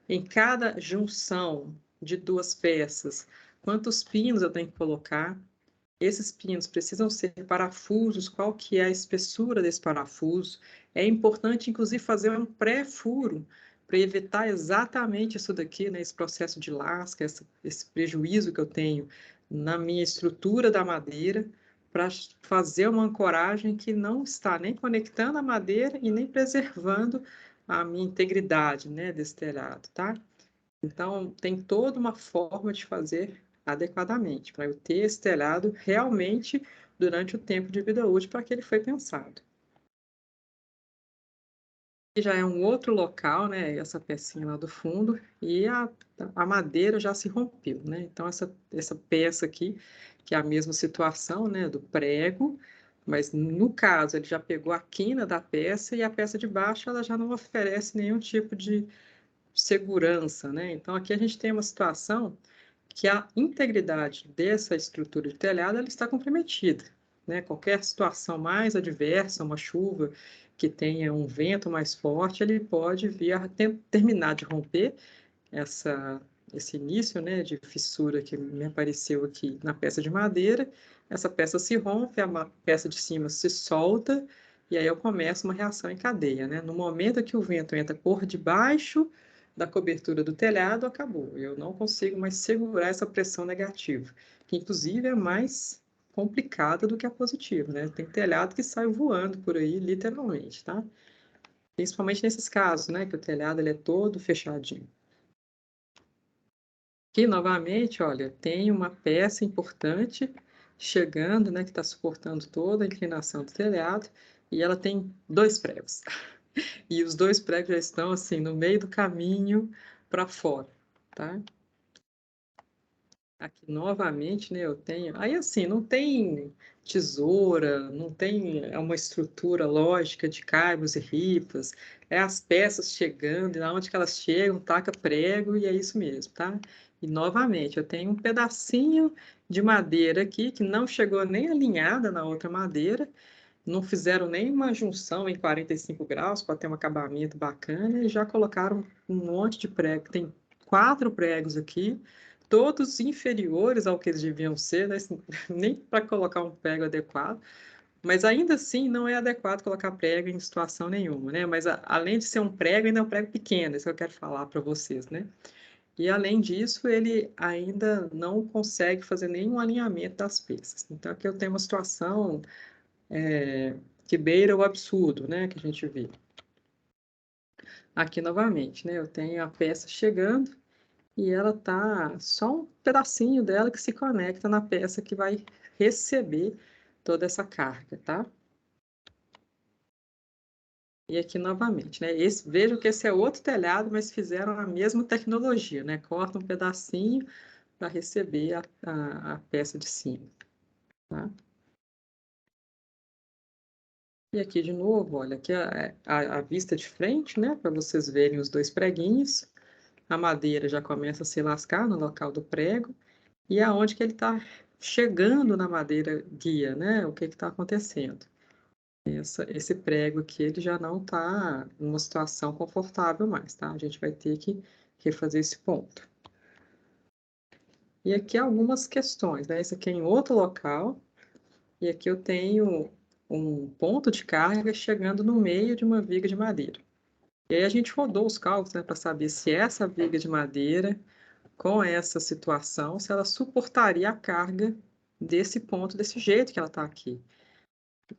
Speaker 1: em cada junção de duas peças, quantos pinos eu tenho que colocar. Esses pinos precisam ser parafusos, qual que é a espessura desse parafuso. É importante, inclusive, fazer um pré-furo para evitar exatamente isso daqui, né, esse processo de lasca, esse prejuízo que eu tenho na minha estrutura da madeira, para fazer uma ancoragem que não está nem conectando a madeira e nem preservando a minha integridade, né, desse telhado, tá? Então, tem toda uma forma de fazer adequadamente, para eu ter esse telhado realmente durante o tempo de vida útil para que ele foi pensado. E já é um outro local, né, essa pecinha lá do fundo, e a madeira já se rompeu, né? Então, essa peça aqui, que é a mesma situação, né, do prego, mas no caso ele já pegou a quina da peça e a peça de baixo ela já não oferece nenhum tipo de segurança, né? Então, aqui a gente tem uma situação que a integridade dessa estrutura de telhado ela está comprometida, né? Qualquer situação mais adversa, uma chuva que tenha um vento mais forte, ele pode vir a terminar de romper esse início, né, de fissura que me apareceu aqui na peça de madeira. Essa peça se rompe, a peça de cima se solta, e aí eu começo uma reação em cadeia, né? No momento que o vento entra por debaixo da cobertura do telhado, acabou. Eu não consigo mais segurar essa pressão negativa, que inclusive é mais complicada do que a positiva, né? Tem telhado que sai voando por aí, literalmente, tá? Principalmente nesses casos, né, que o telhado ele é todo fechadinho. Aqui, novamente, olha, tem uma peça importante chegando, né, que está suportando toda a inclinação do telhado, e ela tem 2 pregos. E os 2 pregos já estão, assim, no meio do caminho para fora, tá? Aqui, novamente, né, eu tenho... Aí, assim, não tem tesoura, não tem uma estrutura lógica de caibros e ripas, é as peças chegando, e na onde que elas chegam, taca prego, e é isso mesmo, tá? E, novamente, eu tenho um pedacinho de madeira aqui, que não chegou nem alinhada na outra madeira, não fizeram nem uma junção em 45 graus para ter um acabamento bacana, e já colocaram um monte de prego. Tem 4 pregos aqui, todos inferiores ao que eles deviam ser, né? Nem para colocar um prego adequado, mas ainda assim não é adequado colocar prego em situação nenhuma, né? Mas além de ser um prego, ainda é um prego pequeno, isso que eu quero falar para vocês, né? E além disso, ele ainda não consegue fazer nenhum alinhamento das peças. Então aqui eu tenho uma situação que beira o absurdo, né? Que a gente vê. Aqui novamente, né? Eu tenho a peça chegando, e ela tá só um pedacinho dela que se conecta na peça que vai receber toda essa carga, tá? E aqui novamente, né? Vejam que esse é outro telhado, mas fizeram a mesma tecnologia, né? Corta um pedacinho para receber a peça de cima, tá? E aqui de novo, olha, aqui a vista de frente, né? Para vocês verem os 2 preguinhos. A madeira já começa a se lascar no local do prego, e aonde que ele está chegando na madeira guia, né? O que está acontecendo? Esse prego aqui, ele já não está numa situação confortável mais, tá? A gente vai ter que refazer esse ponto. E aqui algumas questões, né? Esse aqui é em outro local, e aqui eu tenho um ponto de carga chegando no meio de uma viga de madeira. E aí a gente rodou os cálculos, né, para saber se essa viga de madeira, com essa situação, se ela suportaria a carga desse ponto, desse jeito que ela está aqui.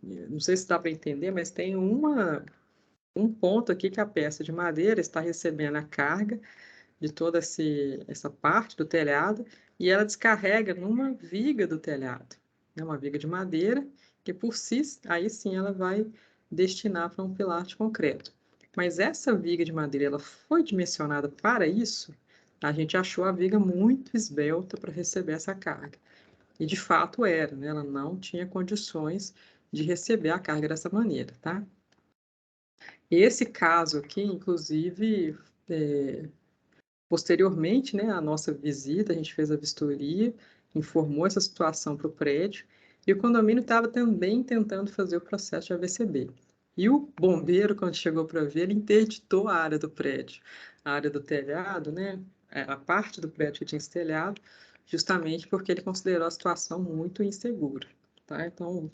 Speaker 1: Não sei se dá para entender, mas tem um ponto aqui que a peça de madeira está recebendo a carga de toda essa parte do telhado, e ela descarrega numa viga do telhado, né, uma viga de madeira, que por si, aí sim ela vai destinar para um pilar de concreto. Mas essa viga de madeira, ela foi dimensionada para isso? A gente achou a viga muito esbelta para receber essa carga. E de fato era, né? Ela não tinha condições de receber a carga dessa maneira, tá? Esse caso aqui, inclusive, posteriormente, né, à nossa visita, a gente fez a vistoria, informou essa situação para o prédio, e o condomínio estava também tentando fazer o processo de AVCB. E o bombeiro, quando chegou para ver, ele interditou a área do prédio, a área do telhado, né, a parte do prédio que tinha esse telhado, justamente porque ele considerou a situação muito insegura, tá? Então,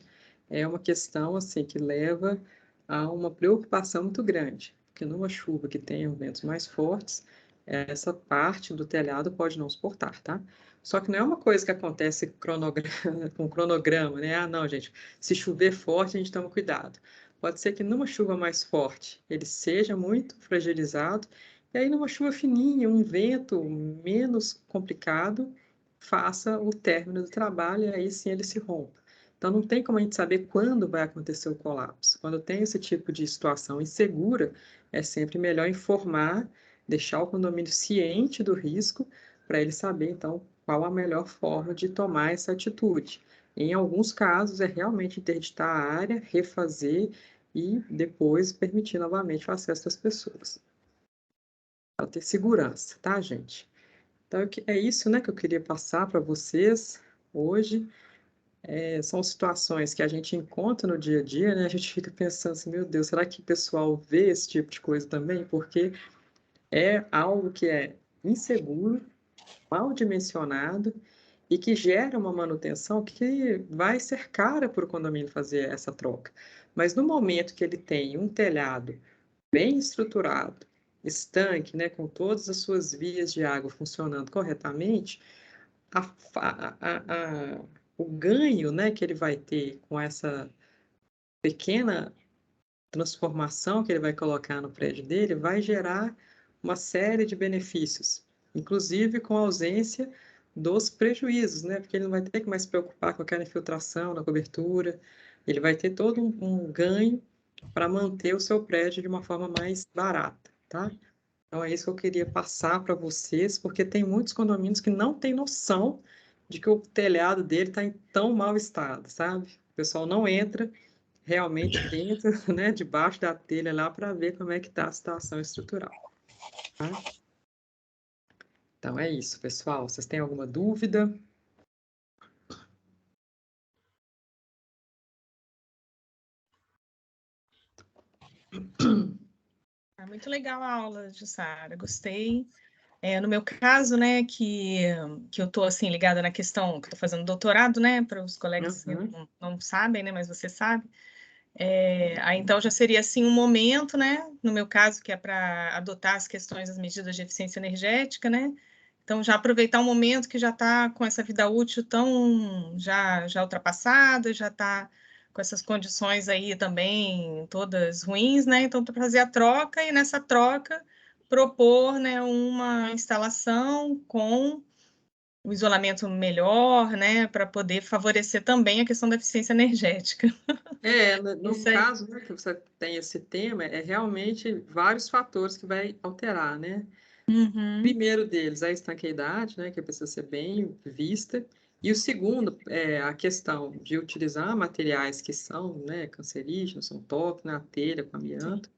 Speaker 1: é uma questão, assim, que leva a uma preocupação muito grande, porque numa chuva que tenha ventos mais fortes, essa parte do telhado pode não suportar, tá? Só que não é uma coisa que acontece com cronograma, né? Ah, não, gente, se chover forte, a gente toma cuidado. Pode ser que numa chuva mais forte ele seja muito fragilizado, e aí numa chuva fininha, um vento menos complicado, faça o término do trabalho, e aí sim ele se rompa. Então não tem como a gente saber quando vai acontecer o colapso. Quando tem esse tipo de situação insegura, é sempre melhor informar, deixar o condomínio ciente do risco, para ele saber, então, qual a melhor forma de tomar essa atitude. Em alguns casos, é realmente interditar a área, refazer e depois permitir novamente o acesso das pessoas. Para ter segurança, tá, gente? Então, é isso, né, que eu queria passar para vocês hoje. São situações que a gente encontra no dia a dia, né? A gente fica pensando assim, meu Deus, será que o pessoal vê esse tipo de coisa também? Porque é algo que é inseguro, mal dimensionado e que gera uma manutenção que vai ser cara para o condomínio fazer essa troca. Mas no momento que ele tem um telhado bem estruturado, estanque, né, com todas as suas vias de água funcionando corretamente, a, o ganho, né, que ele vai ter com essa pequena transformação que ele vai colocar no prédio dele vai gerar uma série de benefícios, inclusive com a ausência dos prejuízos, né? Porque ele não vai ter que mais se preocupar com aquela infiltração na cobertura, ele vai ter todo um ganho para manter o seu prédio de uma forma mais barata, tá? Então é isso que eu queria passar para vocês, porque tem muitos condomínios que não têm noção de que o telhado dele está em tão mau estado, sabe? O pessoal não entra realmente dentro, né, debaixo da telha lá para ver como é que está a situação estrutural, tá? Então é isso, pessoal. Vocês têm alguma dúvida?
Speaker 4: Muito legal a aula, Jussara, gostei. No meu caso, né, que eu estou assim, ligada na questão, que estou fazendo doutorado, né, para os colegas que não sabem, né, mas você sabe. Aí então já seria assim um momento, né, no meu caso, que é para adotar as questões das medidas de eficiência energética, né, então já aproveitar um momento que já está com essa vida útil tão já ultrapassada, já está com essas condições aí também todas ruins, né, então para fazer a troca e nessa troca propor, né, uma instalação com o isolamento melhor, né, para poder favorecer também a questão da eficiência energética.
Speaker 1: No caso, né, que você tem esse tema, é realmente vários fatores que vai alterar, né? O primeiro deles é a estanqueidade, né, que precisa ser bem vista, e o segundo é a questão de utilizar materiais que são, né, cancerígenos, são tóxicos na telha com amianto.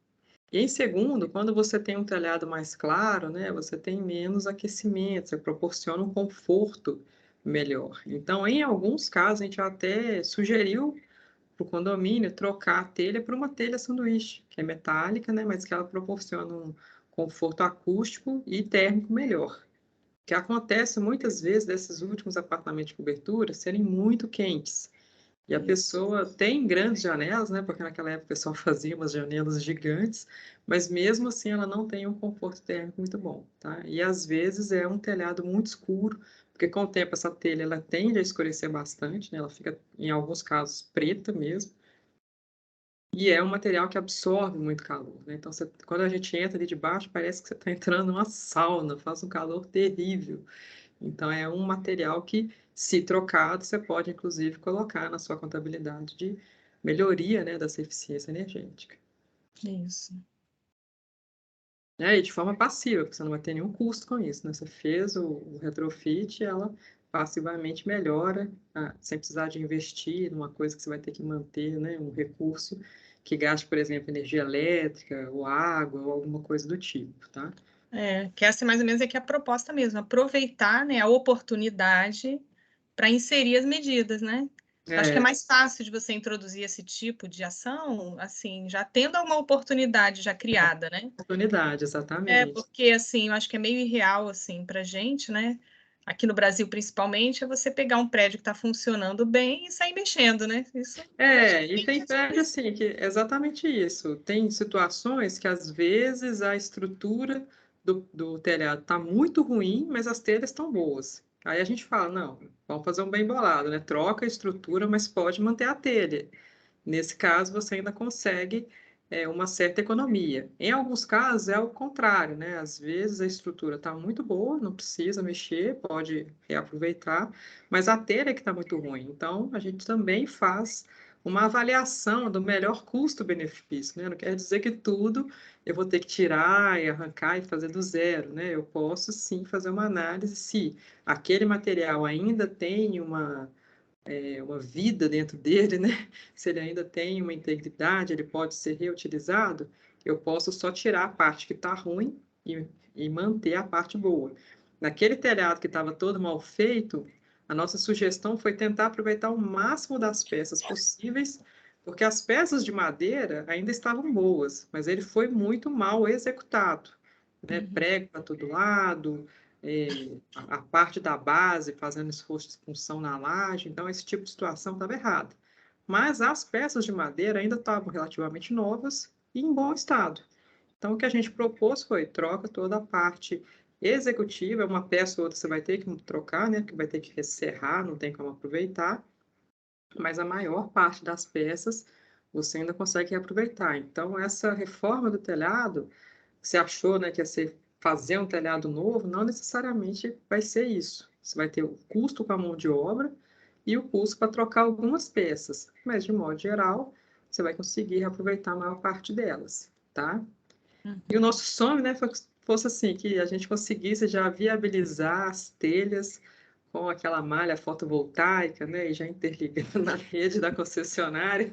Speaker 1: E em segundo, quando você tem um telhado mais claro, né, você tem menos aquecimento, você proporciona um conforto melhor. Então, em alguns casos, a gente até sugeriu para o condomínio trocar a telha por uma telha sanduíche, que é metálica, né, mas que ela proporciona um conforto acústico e térmico melhor. O que acontece muitas vezes desses últimos apartamentos de cobertura serem muito quentes. E a pessoa tem grandes janelas, né? Porque naquela época o pessoal fazia umas janelas gigantes, mas mesmo assim ela não tem um conforto térmico muito bom, tá? E às vezes é um telhado muito escuro, porque com o tempo essa telha ela tende a escurecer bastante, né? Ela fica, em alguns casos, preta mesmo. E é um material que absorve muito calor, né? Então, quando a gente entra ali debaixo, parece que você está entrando numa sauna, faz um calor terrível. Então, é um material que, se trocado, você pode, inclusive, colocar na sua contabilidade de melhoria, né, dessa eficiência energética.
Speaker 4: Isso.
Speaker 1: E de forma passiva, porque você não vai ter nenhum custo com isso, né? Você fez o retrofit, ela passivamente melhora, sem precisar de investir numa coisa que você vai ter que manter, né? Um recurso que gaste, por exemplo, energia elétrica, ou água, ou alguma coisa do tipo, tá?
Speaker 4: Que essa mais ou menos é que é a proposta mesmo, aproveitar, né, a oportunidade para inserir as medidas, né? Eu acho que é mais fácil de você introduzir esse tipo de ação, assim, já tendo uma oportunidade já criada, né?
Speaker 1: Oportunidade, exatamente.
Speaker 4: Porque, assim, eu acho que é meio irreal, assim, para a gente, né? Aqui no Brasil, principalmente, é você pegar um prédio que está funcionando bem e sair mexendo, né? Isso
Speaker 1: E tem prédio assim, que é exatamente isso. Tem situações que, às vezes, a estrutura do telhado está muito ruim, mas as telhas estão boas. Aí a gente fala, não, vamos fazer um bem bolado, né? Troca a estrutura, mas pode manter a telha. Nesse caso, você ainda consegue uma certa economia. Em alguns casos, é o contrário, né? Às vezes a estrutura está muito boa, não precisa mexer, pode reaproveitar, mas a telha é que está muito ruim. Então, a gente também faz uma avaliação do melhor custo-benefício, né? Não quer dizer que tudo eu vou ter que tirar e arrancar e fazer do zero, né? Eu posso, sim, fazer uma análise se aquele material ainda tem uma vida dentro dele, né? Se ele ainda tem uma integridade, ele pode ser reutilizado, eu posso só tirar a parte que está ruim e manter a parte boa. Naquele telhado que estava todo mal feito, a nossa sugestão foi tentar aproveitar o máximo das peças possíveis, porque as peças de madeira ainda estavam boas, mas ele foi muito mal executado, né? Prego para todo lado, a parte da base fazendo esforço de função na laje, então esse tipo de situação estava errada. Mas as peças de madeira ainda estavam relativamente novas e em bom estado. Então o que a gente propôs foi troca toda a parte executiva, uma peça ou outra você vai ter que trocar, né, que vai ter que serrar, não tem como aproveitar, mas a maior parte das peças você ainda consegue reaproveitar. Então, essa reforma do telhado, você achou, né, que ia ser fazer um telhado novo, não necessariamente vai ser isso. Você vai ter o custo com a mão de obra e o custo para trocar algumas peças, mas de modo geral, você vai conseguir reaproveitar a maior parte delas, tá? E o nosso sonho, né, fosse assim, que a gente conseguisse já viabilizar as telhas com aquela malha fotovoltaica, né, e já interligando na rede da concessionária.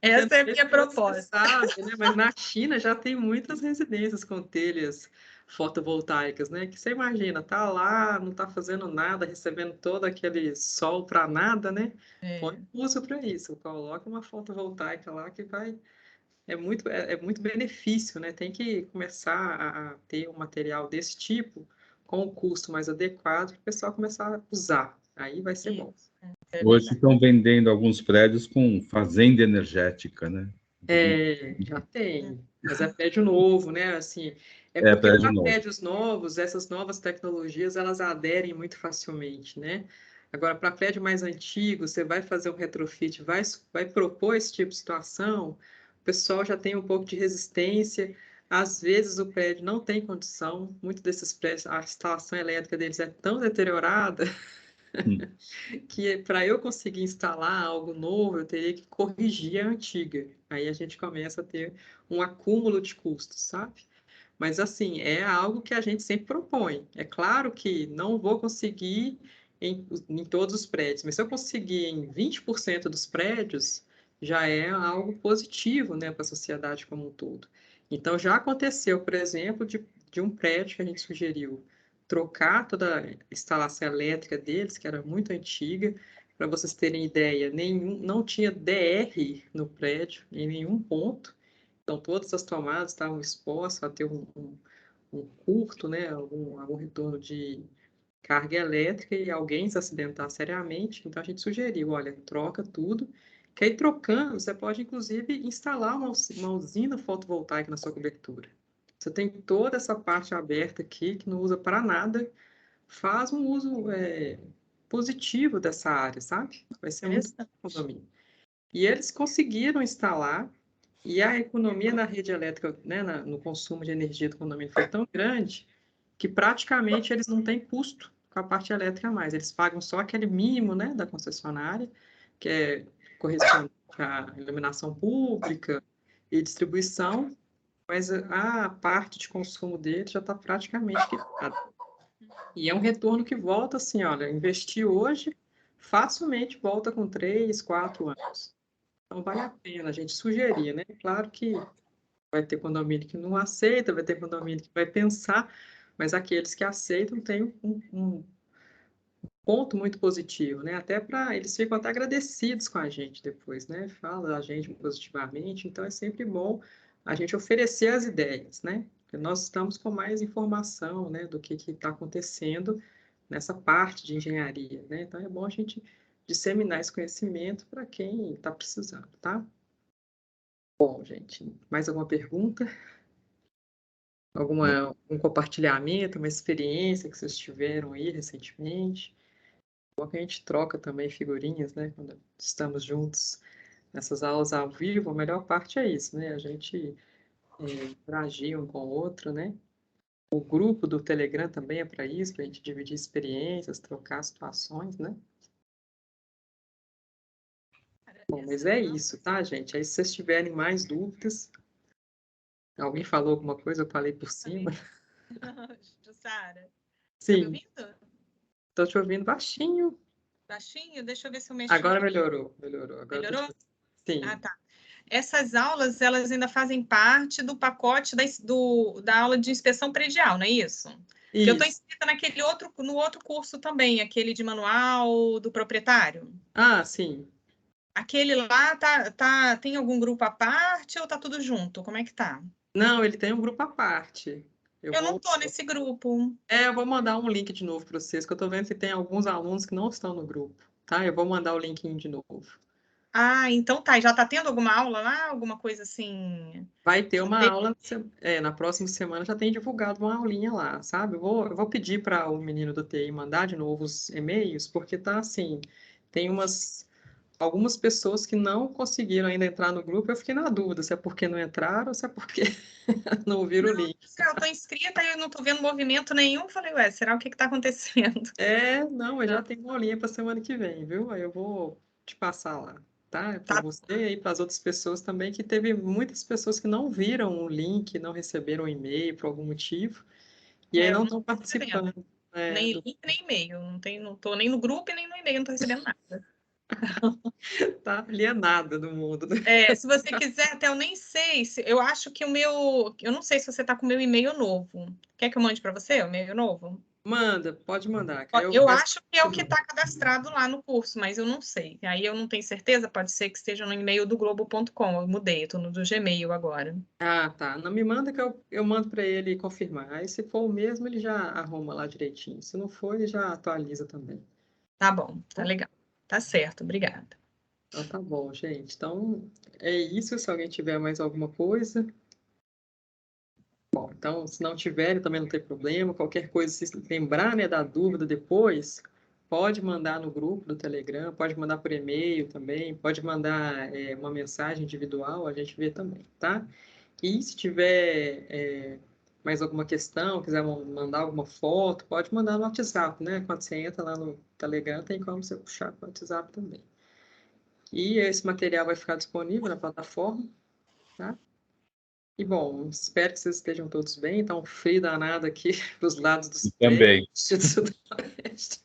Speaker 4: Essa é a
Speaker 1: Não sei
Speaker 4: minha
Speaker 1: se você
Speaker 4: proposta.
Speaker 1: sabe, né, mas na China já tem muitas residências com telhas fotovoltaicas, né, que você imagina, tá lá, não tá fazendo nada, recebendo todo aquele sol para nada, né? Põe uso para isso, coloca uma fotovoltaica lá que vai é muito benefício, né? Tem que começar a ter um material desse tipo com um custo mais adequado para o pessoal começar a usar. Aí vai ser bom.
Speaker 4: É
Speaker 2: Hoje
Speaker 4: verdade.
Speaker 2: estão vendendo alguns prédios com fazenda energética, né?
Speaker 1: Já tem, mas é prédio novo, né? Assim, é
Speaker 2: É,
Speaker 1: porque
Speaker 2: prédio
Speaker 1: para
Speaker 2: novo.
Speaker 1: prédios novos, essas novas tecnologias, elas aderem muito facilmente, né? Agora, para prédio mais antigo, você vai fazer um retrofit, vai propor esse tipo de situação, o pessoal já tem um pouco de resistência, às vezes o prédio não tem condição, muitos desses prédios, a instalação elétrica deles é tão deteriorada que para eu conseguir instalar algo novo, eu teria que corrigir a antiga. Aí a gente começa a ter um acúmulo de custos, sabe? Mas assim, é algo que a gente sempre propõe. É claro que não vou conseguir em todos os prédios, mas se eu conseguir em 20% dos prédios, já é algo positivo, né, para a sociedade como um todo. Então, já aconteceu, por exemplo, de um prédio que a gente sugeriu trocar toda a instalação elétrica deles, que era muito antiga. Para vocês terem ideia, não tinha DR no prédio, em nenhum ponto. Então, todas as tomadas estavam expostas a ter um curto, né, algum retorno de carga elétrica e alguém se acidentar seriamente. Então, a gente sugeriu, olha, troca tudo, que aí trocando, você pode, inclusive, instalar uma usina fotovoltaica na sua cobertura. Você tem toda essa parte aberta aqui, que não usa para nada, faz um uso positivo dessa área, sabe? Vai ser muito bom
Speaker 4: Interessante.
Speaker 1: para mim. E eles conseguiram instalar, e a economia na rede elétrica, né, no consumo de energia do condomínio foi tão grande que praticamente eles não têm custo com a parte elétrica mais. Eles pagam só aquele mínimo, né, da concessionária, que é correspondente à iluminação pública e distribuição, mas a parte de consumo deles já está praticamente quitada. E é um retorno que volta assim, olha, investir hoje, facilmente volta com 3, 4 anos. Então, vale a pena a gente sugerir, né? Claro que vai ter condomínio que não aceita, vai ter condomínio que vai pensar, mas aqueles que aceitam têm um ponto muito positivo, né? Até para eles ficam até agradecidos com a gente depois, né? Fala a gente positivamente, então é sempre bom a gente oferecer as ideias, né? Porque nós estamos com mais informação, né, do que está acontecendo nessa parte de engenharia, né? Então é bom a gente disseminar esse conhecimento para quem está precisando, tá? Bom, gente, mais alguma pergunta? Um compartilhamento, uma experiência que vocês tiveram aí recentemente? Bom que a gente troca também figurinhas, né? Quando estamos juntos nessas aulas ao vivo, a melhor parte é isso, né? A gente interagir um com o outro, né? O grupo do Telegram também é para isso, para a gente dividir experiências, trocar situações, né? Bom, mas é isso, tá, gente? Aí se vocês tiverem mais dúvidas, alguém falou alguma coisa, eu falei por cima.
Speaker 4: Jussara, tá me
Speaker 1: Sim,
Speaker 4: ouvindo?
Speaker 1: estou te ouvindo baixinho.
Speaker 4: Baixinho? Deixa eu ver se eu mexo
Speaker 1: Agora
Speaker 4: aqui.
Speaker 1: melhorou, melhorou. Agora eu tô
Speaker 4: Melhorou? Ah,
Speaker 1: Sim,
Speaker 4: tá. Essas aulas, elas ainda fazem parte do pacote da aula de inspeção predial, não é isso? Porque eu estou
Speaker 1: isso.
Speaker 4: inscrita no outro curso também, aquele de manual do proprietário.
Speaker 1: Ah, sim.
Speaker 4: Aquele lá tem algum grupo à parte ou tá tudo junto? Como é que tá?
Speaker 1: Não, ele tem um grupo à parte. Eu
Speaker 4: Eu não
Speaker 1: vou,
Speaker 4: tô nesse grupo.
Speaker 1: eu vou mandar um link de novo para vocês, que eu estou vendo que tem alguns alunos que não estão no grupo, tá? Eu vou mandar o link de novo.
Speaker 4: Ah, então tá. E já tá tendo alguma aula lá? Alguma coisa assim?
Speaker 1: Vai ter uma aula, na próxima semana já tem divulgado uma aulinha lá, sabe? Eu vou pedir para o menino do TI mandar de novo os e-mails, porque tá assim, tem algumas pessoas que não conseguiram ainda entrar no grupo, eu fiquei na dúvida se é porque não entraram ou se é porque não viram o link.
Speaker 4: Eu estou inscrita e eu não estou vendo movimento nenhum. Falei, ué, será o que está acontecendo?
Speaker 1: Não, eu já tenho uma linha para semana que vem, viu? Aí eu vou te passar lá, tá? Para você e para as outras pessoas também, que teve muitas pessoas que não viram o link, não receberam o e-mail por algum motivo, e aí não estão participando.
Speaker 4: Nem link, nem e-mail. Não estou nem no grupo e nem no e-mail, não estou recebendo nada.
Speaker 1: Tá alienada do mundo.
Speaker 4: Se você quiser, até eu nem sei. Eu acho que o meu... Eu não sei se você está com o meu e-mail novo. Quer que eu mande para você o e-mail novo?
Speaker 1: Manda, pode mandar.
Speaker 4: Eu acho que é o que está cadastrado lá no curso, mas eu não sei. Aí eu não tenho certeza, pode ser que esteja no e-mail do Globo.com. Eu mudei, estou no do Gmail agora.
Speaker 1: Ah, tá. Não me manda que eu mando para ele confirmar. Aí, se for o mesmo, ele já arruma lá direitinho. Se não for, ele já atualiza também.
Speaker 4: Tá bom, tá legal. Tá certo, obrigada.
Speaker 1: Então, tá bom, gente. Então, é isso. Se alguém tiver mais alguma coisa. Bom, então, se não tiver, também não tem problema. Qualquer coisa, se lembrar, né, da dúvida depois, pode mandar no grupo do Telegram, pode mandar por e-mail também, pode mandar uma mensagem individual, a gente vê também, tá? E se tiver mais alguma questão, quiser mandar alguma foto, pode mandar no WhatsApp, né? Quando você entra lá no Telegram, tem como você puxar para o WhatsApp também. E esse material vai ficar disponível na plataforma, tá? E, bom, espero que vocês estejam todos bem. Tá um frio danado aqui dos lados dos
Speaker 2: Também.
Speaker 1: sudoeste.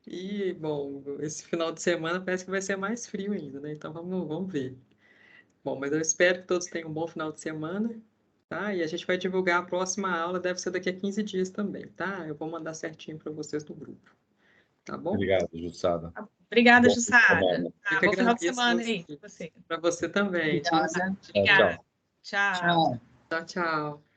Speaker 1: E, bom, esse final de semana parece que vai ser mais frio ainda, né? Então, vamos ver. Bom, mas eu espero que todos tenham um bom final de semana, tá? E a gente vai divulgar a próxima aula, deve ser daqui a 15 dias também, tá? Eu vou mandar certinho para vocês no grupo, tá bom?
Speaker 2: Obrigado, Jussara.
Speaker 4: Obrigada,
Speaker 2: Bom
Speaker 4: Jussara.
Speaker 1: Eu
Speaker 4: Bom final de semana aí para você.
Speaker 1: Para você também.
Speaker 4: Obrigada.
Speaker 2: Tchau.
Speaker 4: Tchau.
Speaker 1: Tchau, tchau.